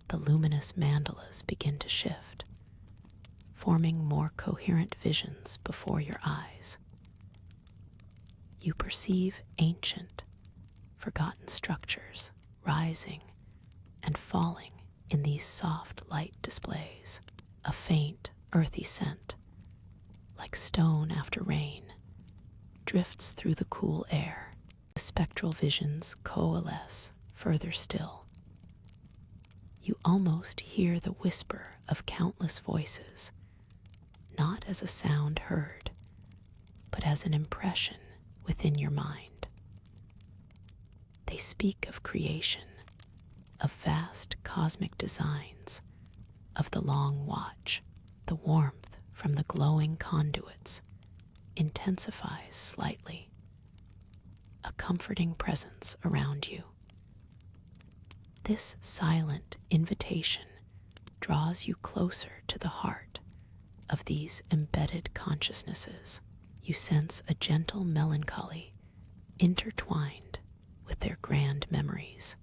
The luminous mandalas begin to shift, forming more coherent visions before your eyes. You perceive ancient, forgotten structures rising and falling in these soft light displays. A faint, earthy scent, like stone after rain, drifts through the cool air. The spectral visions coalesce further still. You almost hear the whisper of countless voices, not as a sound heard, but as an impression within your mind. They speak of creation, of vast cosmic designs, of the long watch. The warmth from the glowing conduits intensifies slightly, a comforting presence around you. This silent invitation draws you closer to the heart of these embedded consciousnesses. You sense a gentle melancholy intertwined with their grand memories,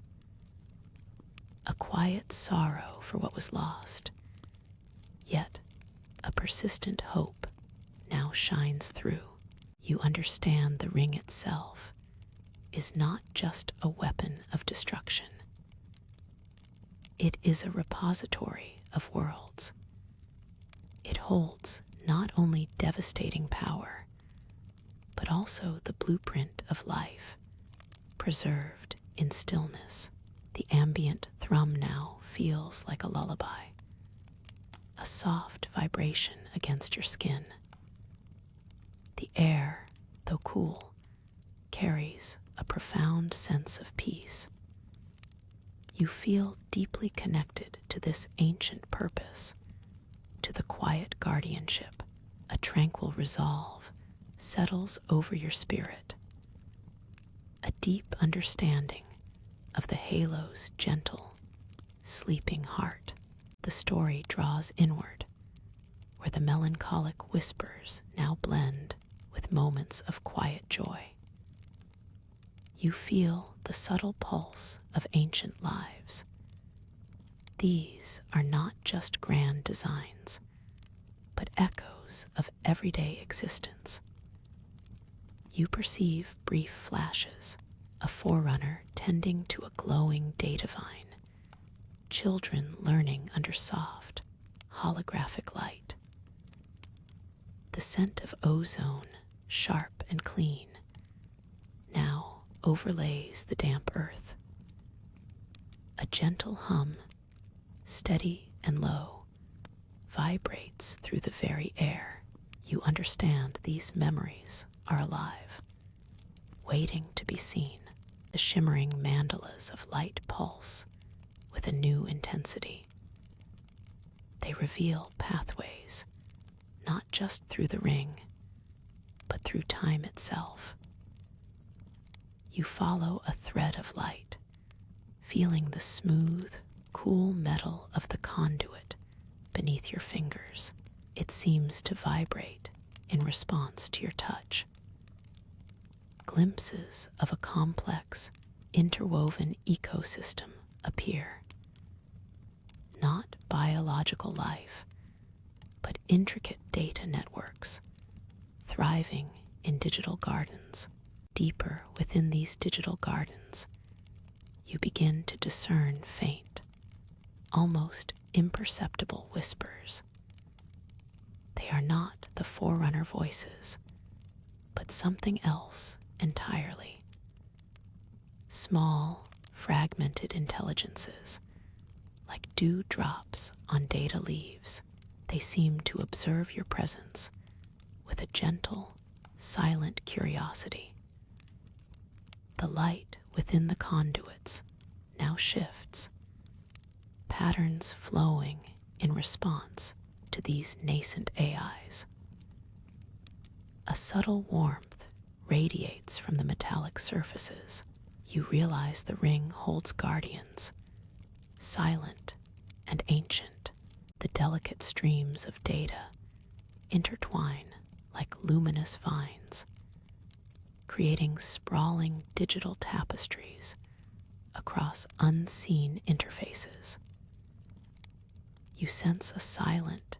a quiet sorrow for what was lost, yet a persistent hope now shines through. You understand the ring itself is not just a weapon of destruction. It is a repository of worlds. It holds not only devastating power, but also the blueprint of life, preserved in stillness. The ambient thrum now feels like a lullaby, a soft vibration against your skin. The air, though cool, carries a profound sense of peace. You feel deeply connected to this ancient purpose, to the quiet guardianship. A tranquil resolve settles over your spirit. A deep understanding of the halo's gentle, sleeping heart. The story draws inward, where the melancholic whispers now blend with moments of quiet joy. You feel the subtle pulse of ancient lives. These are not just grand designs, but echoes of everyday existence. You perceive brief flashes, a forerunner tending to a glowing data vine, children learning under soft, holographic light. The scent of ozone, sharp and clean, now overlays the damp earth. A gentle hum, steady and low, vibrates through the very air. You understand these memories are alive, waiting to be seen. The shimmering mandalas of light pulse with a new intensity. They reveal pathways, not just through the ring, but through time itself. You follow a thread of light, feeling the smooth, cool metal of the conduit beneath your fingers. It seems to vibrate in response to your touch. Glimpses of a complex, interwoven ecosystem appear. Not biological life, but intricate data networks, thriving in digital gardens. Deeper within these digital gardens, you begin to discern faint, almost imperceptible whispers. They are not the forerunner voices, but something else entirely. Small, fragmented intelligences, like dewdrops on data leaves. They seem to observe your presence with a gentle, silent curiosity. The light within the conduits now shifts, patterns flowing in response to these nascent AIs. A subtle warmth radiates from the metallic surfaces. You realize the ring holds guardians, silent and ancient. The delicate streams of data intertwine like luminous vines, creating sprawling digital tapestries across unseen interfaces. You sense a silent,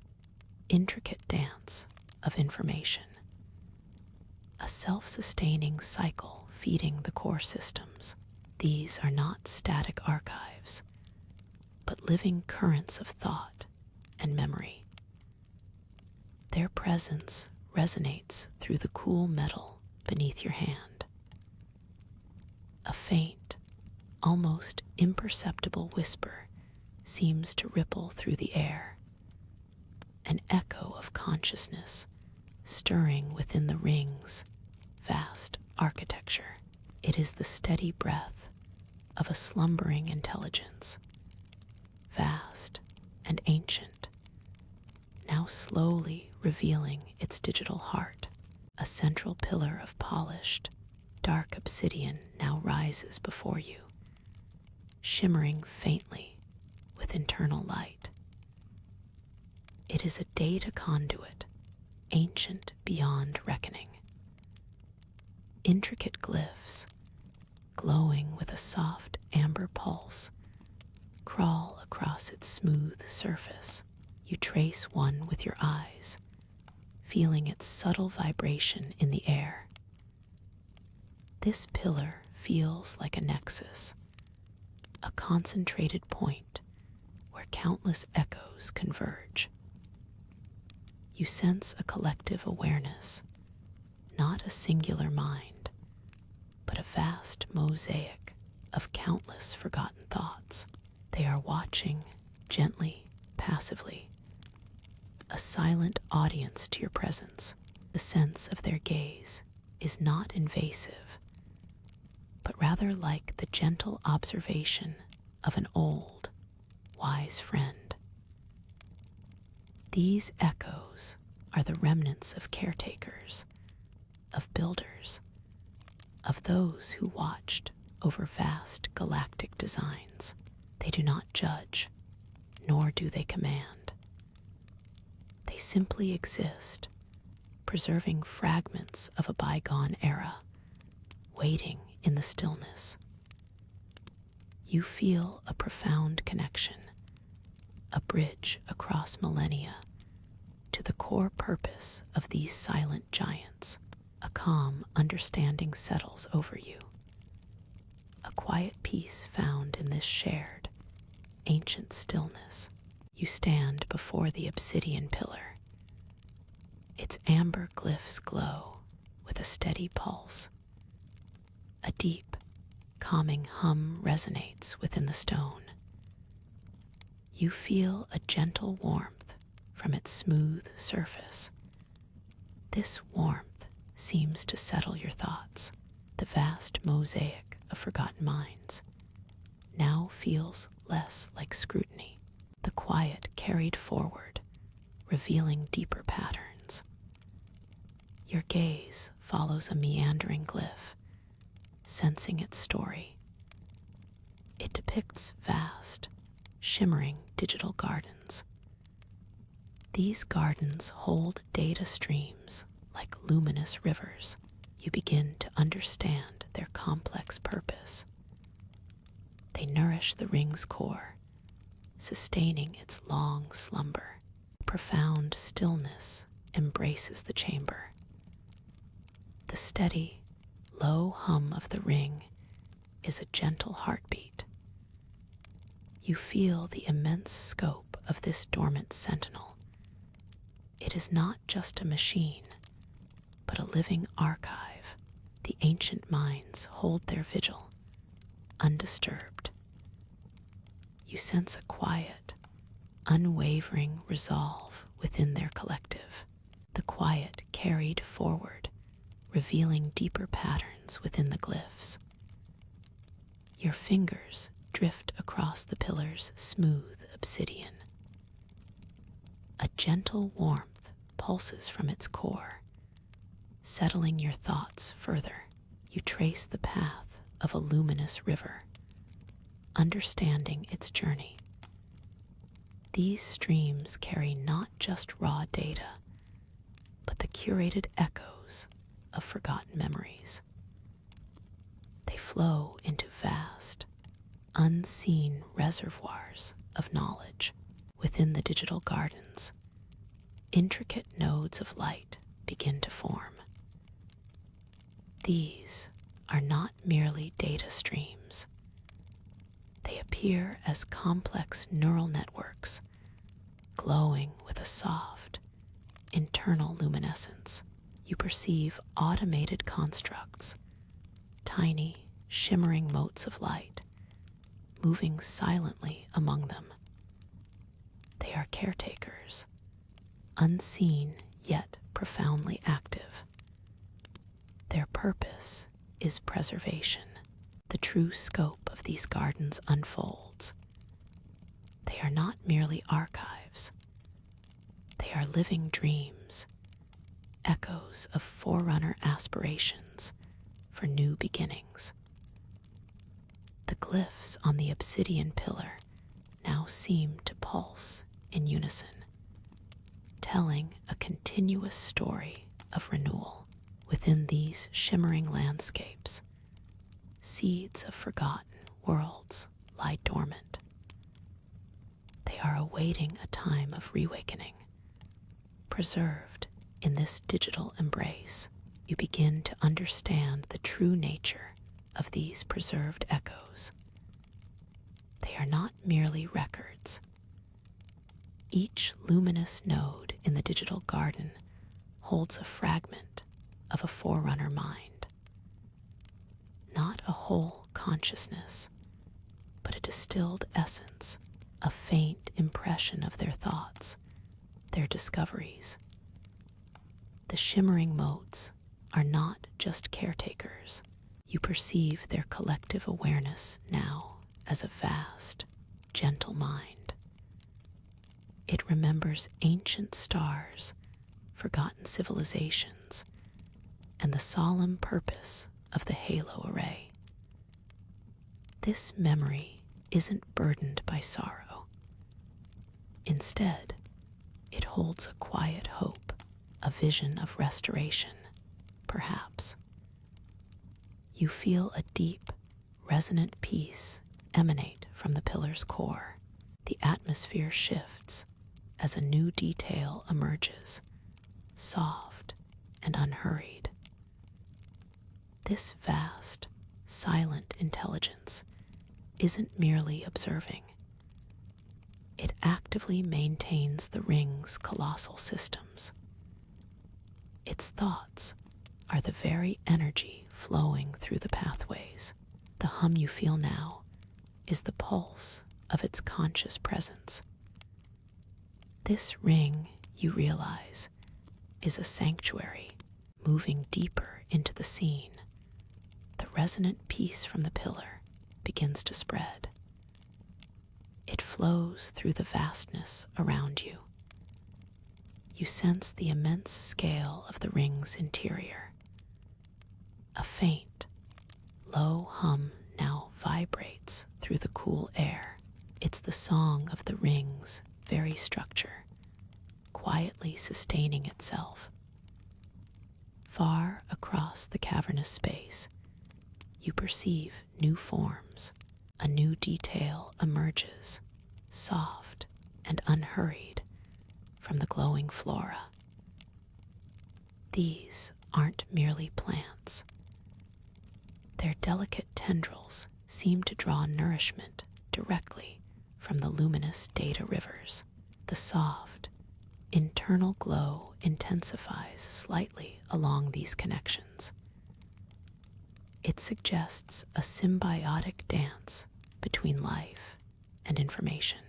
intricate dance of information, a self-sustaining cycle feeding the core systems. These are not static archives, but living currents of thought and memory. Their presence resonates through the cool metal beneath your hand. A faint, almost imperceptible whisper seems to ripple through the air, an echo of consciousness stirring within the ring's vast architecture. It is the steady breath of a slumbering intelligence, vast and ancient, now slowly revealing its digital heart. A central pillar of polished, dark obsidian now rises before you, shimmering faintly with internal light. It is a data conduit, ancient beyond reckoning. Intricate glyphs, glowing with a soft amber pulse, crawl across its smooth surface. You trace one with your eyes, feeling its subtle vibration in the air. This pillar feels like a nexus, a concentrated point where countless echoes converge. You sense a collective awareness, not a singular mind, but a vast mosaic of countless forgotten thoughts. They are watching, gently, passively, a silent audience to your presence. The sense of their gaze is not invasive, but rather like the gentle observation of an old, wise friend. These echoes are the remnants of caretakers, of builders, of those who watched over vast galactic designs. They do not judge, nor do they command. They simply exist, preserving fragments of a bygone era, waiting in the stillness. You feel a profound connection, a bridge across millennia, to the core purpose of these silent giants. A calm understanding settles over you, a quiet peace found in this shared, ancient stillness. You stand before the obsidian pillar. Its amber glyphs glow with a steady pulse. A deep, calming hum resonates within the stone. You feel a gentle warmth from its smooth surface. This warmth seems to settle your thoughts. The vast mosaic of forgotten minds now feels less like scrutiny. The quiet carried forward, revealing deeper patterns. Your gaze follows a meandering glyph, sensing its story. It depicts vast, shimmering digital gardens. These gardens hold data streams like luminous rivers. You begin to understand their complex purpose. They nourish the ring's core, sustaining its long slumber. Profound stillness embraces the chamber. The steady, low hum of the ring is a gentle heartbeat. You feel the immense scope of this dormant sentinel. It is not just a machine, but a living archive. The ancient minds hold their vigil, undisturbed. You sense a quiet, unwavering resolve within their collective. The quiet carried forward, revealing deeper patterns within the glyphs. Your fingers drift across the pillar's smooth obsidian. A gentle warmth pulses from its core, settling your thoughts further. You trace the path of a luminous river, understanding its journey. These streams carry not just raw data, but the curated echoes of forgotten memories. They flow into vast, unseen reservoirs of knowledge. Within the digital gardens, intricate nodes of light begin to form. These are not merely data streams. They appear as complex neural networks, glowing with a soft, internal luminescence. You perceive automated constructs, tiny, shimmering motes of light, moving silently among them. They are caretakers, unseen yet profoundly active. Their purpose is preservation. The true scope of these gardens unfolds. They are not merely archives. They are living dreams, echoes of forerunner aspirations for new beginnings. The glyphs on the obsidian pillar now seem to pulse in unison, telling a continuous story of renewal. Within these shimmering landscapes, seeds of forgotten worlds lie dormant. They are awaiting a time of reawakening. Preserved in this digital embrace, you begin to understand the true nature of these preserved echoes. They are not merely records. Each luminous node in the digital garden holds a fragment of a forerunner mind. Not a whole consciousness, but a distilled essence, a faint impression of their thoughts, their discoveries. The shimmering motes are not just caretakers. You perceive their collective awareness now as a vast, gentle mind. It remembers ancient stars, forgotten civilizations, and the solemn purpose of the halo array. This memory isn't burdened by sorrow. Instead, it holds a quiet hope, a vision of restoration, perhaps. You feel a deep, resonant peace emanate from the pillar's core. The atmosphere shifts as a new detail emerges, soft and unhurried. This vast, silent intelligence isn't merely observing. It actively maintains the ring's colossal systems. Its thoughts are the very energy flowing through the pathways. The hum you feel now is the pulse of its conscious presence. This ring, you realize, is a sanctuary moving deeper into the scene. The resonant peace from the pillar begins to spread. It flows through the vastness around you. You sense the immense scale of the ring's interior. A faint, low hum now vibrates through the cool air. It's the song of the ring's very structure, quietly sustaining itself. Far across the cavernous space, you perceive new forms. A new detail emerges, soft and unhurried, from the glowing flora. These aren't merely plants. Their delicate tendrils seem to draw nourishment directly from the luminous data rivers. The soft, internal glow intensifies slightly along these connections. It suggests a symbiotic dance between life and information.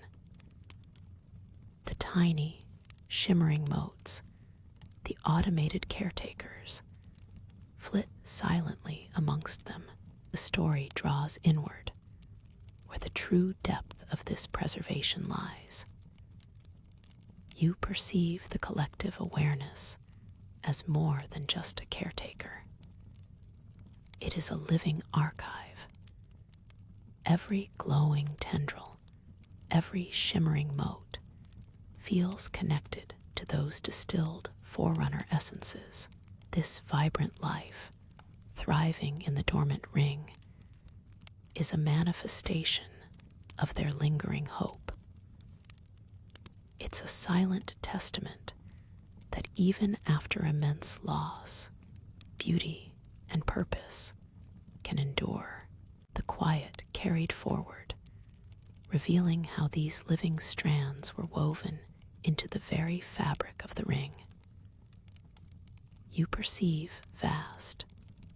The tiny, shimmering motes, the automated caretakers, flit silently amongst them. The story draws inward, where the true depth of this preservation lies. You perceive the collective awareness as more than just a caretaker. It is a living archive. Every glowing tendril, every shimmering mote, feels connected to those distilled forerunner essences. This vibrant life, thriving in the dormant ring, is a manifestation of their lingering hope. It's a silent testament that even after immense loss, beauty and purpose can endure. The quiet carried forward, revealing how these living strands were woven into the very fabric of the ring. You perceive vast,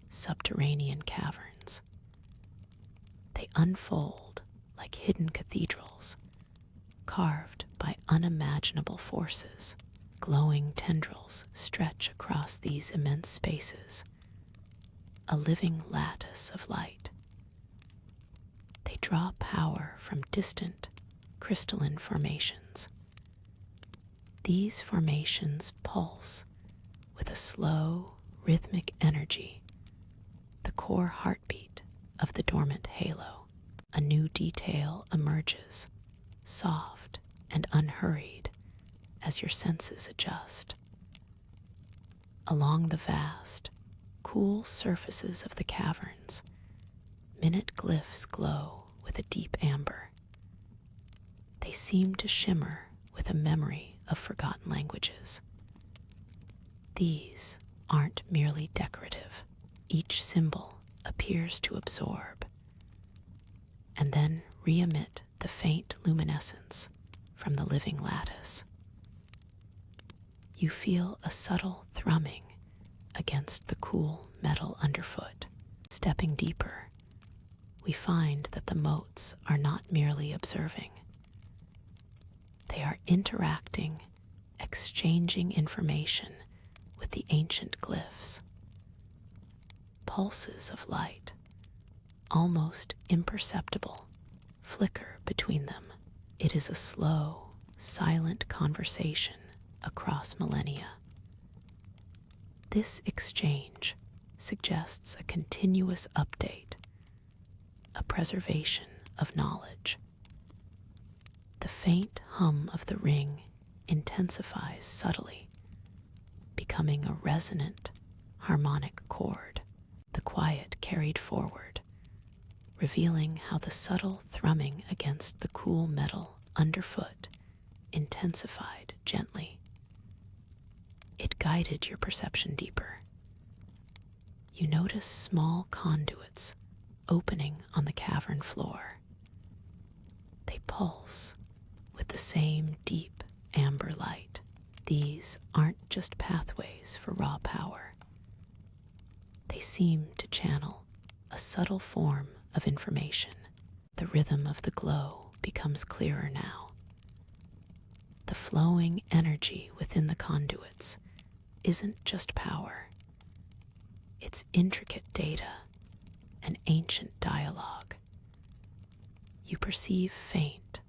subterranean caverns. They unfold like hidden cathedrals, carved by unimaginable forces. Glowing tendrils stretch across these immense spaces, a living lattice of light. They draw power from distant, crystalline formations. These formations pulse with a slow, rhythmic energy, the core heartbeat of the dormant halo. A new detail emerges, soft and unhurried, as your senses adjust. Along the vast, cool surfaces of the caverns, minute glyphs glow with a deep amber. They seem to shimmer with a memory of forgotten languages. These aren't merely decorative. Each symbol appears to absorb and then re-emit the faint luminescence from the living lattice. You feel a subtle thrumming against the cool metal underfoot. Stepping deeper, we find that the motes are not merely observing. They are interacting, exchanging information with the ancient glyphs. Pulses of light, almost imperceptible, flicker between them. It is a slow, silent conversation across millennia. This exchange suggests a continuous update, a preservation of knowledge. The faint hum of the ring intensifies subtly, becoming a resonant, harmonic chord, the quiet carried forward, revealing how the subtle thrumming against the cool metal underfoot intensified gently. It guided your perception deeper. You notice small conduits opening on the cavern floor. They pulse with the same deep amber light. These aren't just pathways for raw power. They seem to channel a subtle form of information. The rhythm of the glow becomes clearer now. The flowing energy within the conduits isn't just power. It's intricate data, an ancient dialogue. You perceive faint,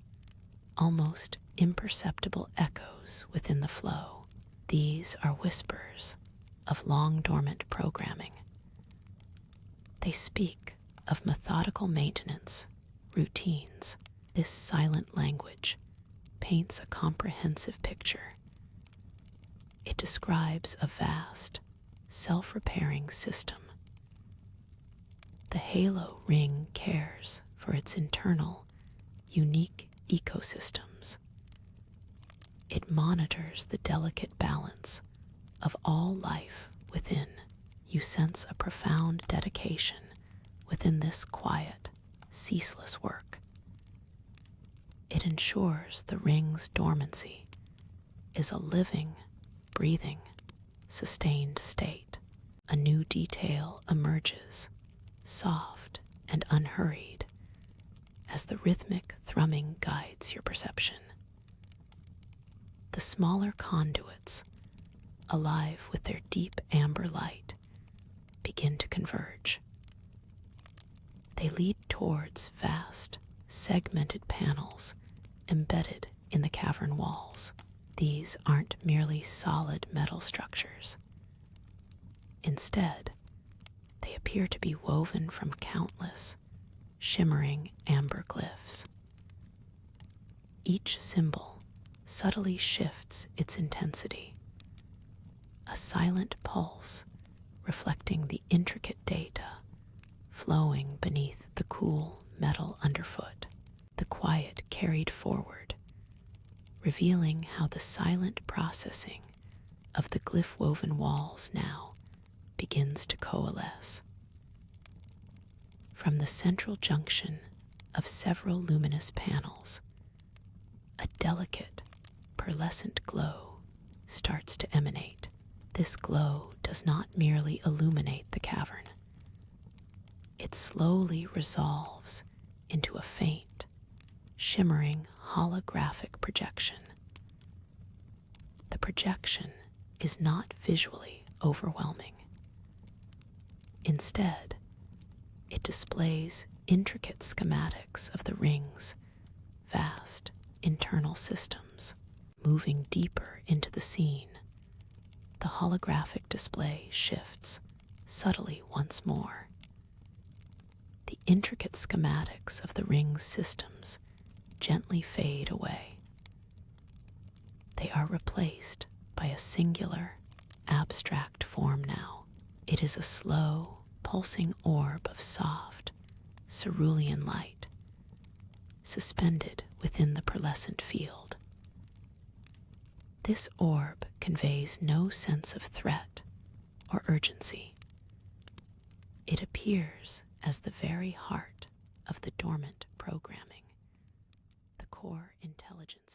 almost imperceptible echoes within the flow. These are whispers of long-dormant programming. They speak of methodical maintenance, routines. This silent language paints a comprehensive picture. It describes a vast, self-repairing system. The halo ring cares for its internal, unique ecosystems. It monitors the delicate balance of all life within. You sense a profound dedication within this quiet, ceaseless work. It ensures the ring's dormancy is a living, breathing, sustained state. A new detail emerges, soft and unhurried, as the rhythmic thrumming guides your perception. The smaller conduits, alive with their deep amber light, begin to converge. They lead towards vast, segmented panels embedded in the cavern walls. These aren't merely solid metal structures. Instead, they appear to be woven from countless, shimmering amber glyphs. Each symbol subtly shifts its intensity, a silent pulse reflecting the intricate data flowing beneath the cool metal underfoot. The quiet carried forward, revealing how the silent processing of the glyph-woven walls now begins to coalesce. From the central junction of several luminous panels, a delicate, pearlescent glow starts to emanate. This glow does not merely illuminate the cavern. It slowly resolves into a faint, shimmering holographic projection. The projection is not visually overwhelming. Instead, it displays intricate schematics of the ring's vast internal systems. Moving deeper into the scene, the holographic display shifts subtly once more. The intricate schematics of the ring's systems gently fade away. They are replaced by a singular, abstract form now. It is a slow, pulsing orb of soft, cerulean light, suspended within the pearlescent field. This orb conveys no sense of threat or urgency. It appears as the very heart of the dormant programming, the core intelligence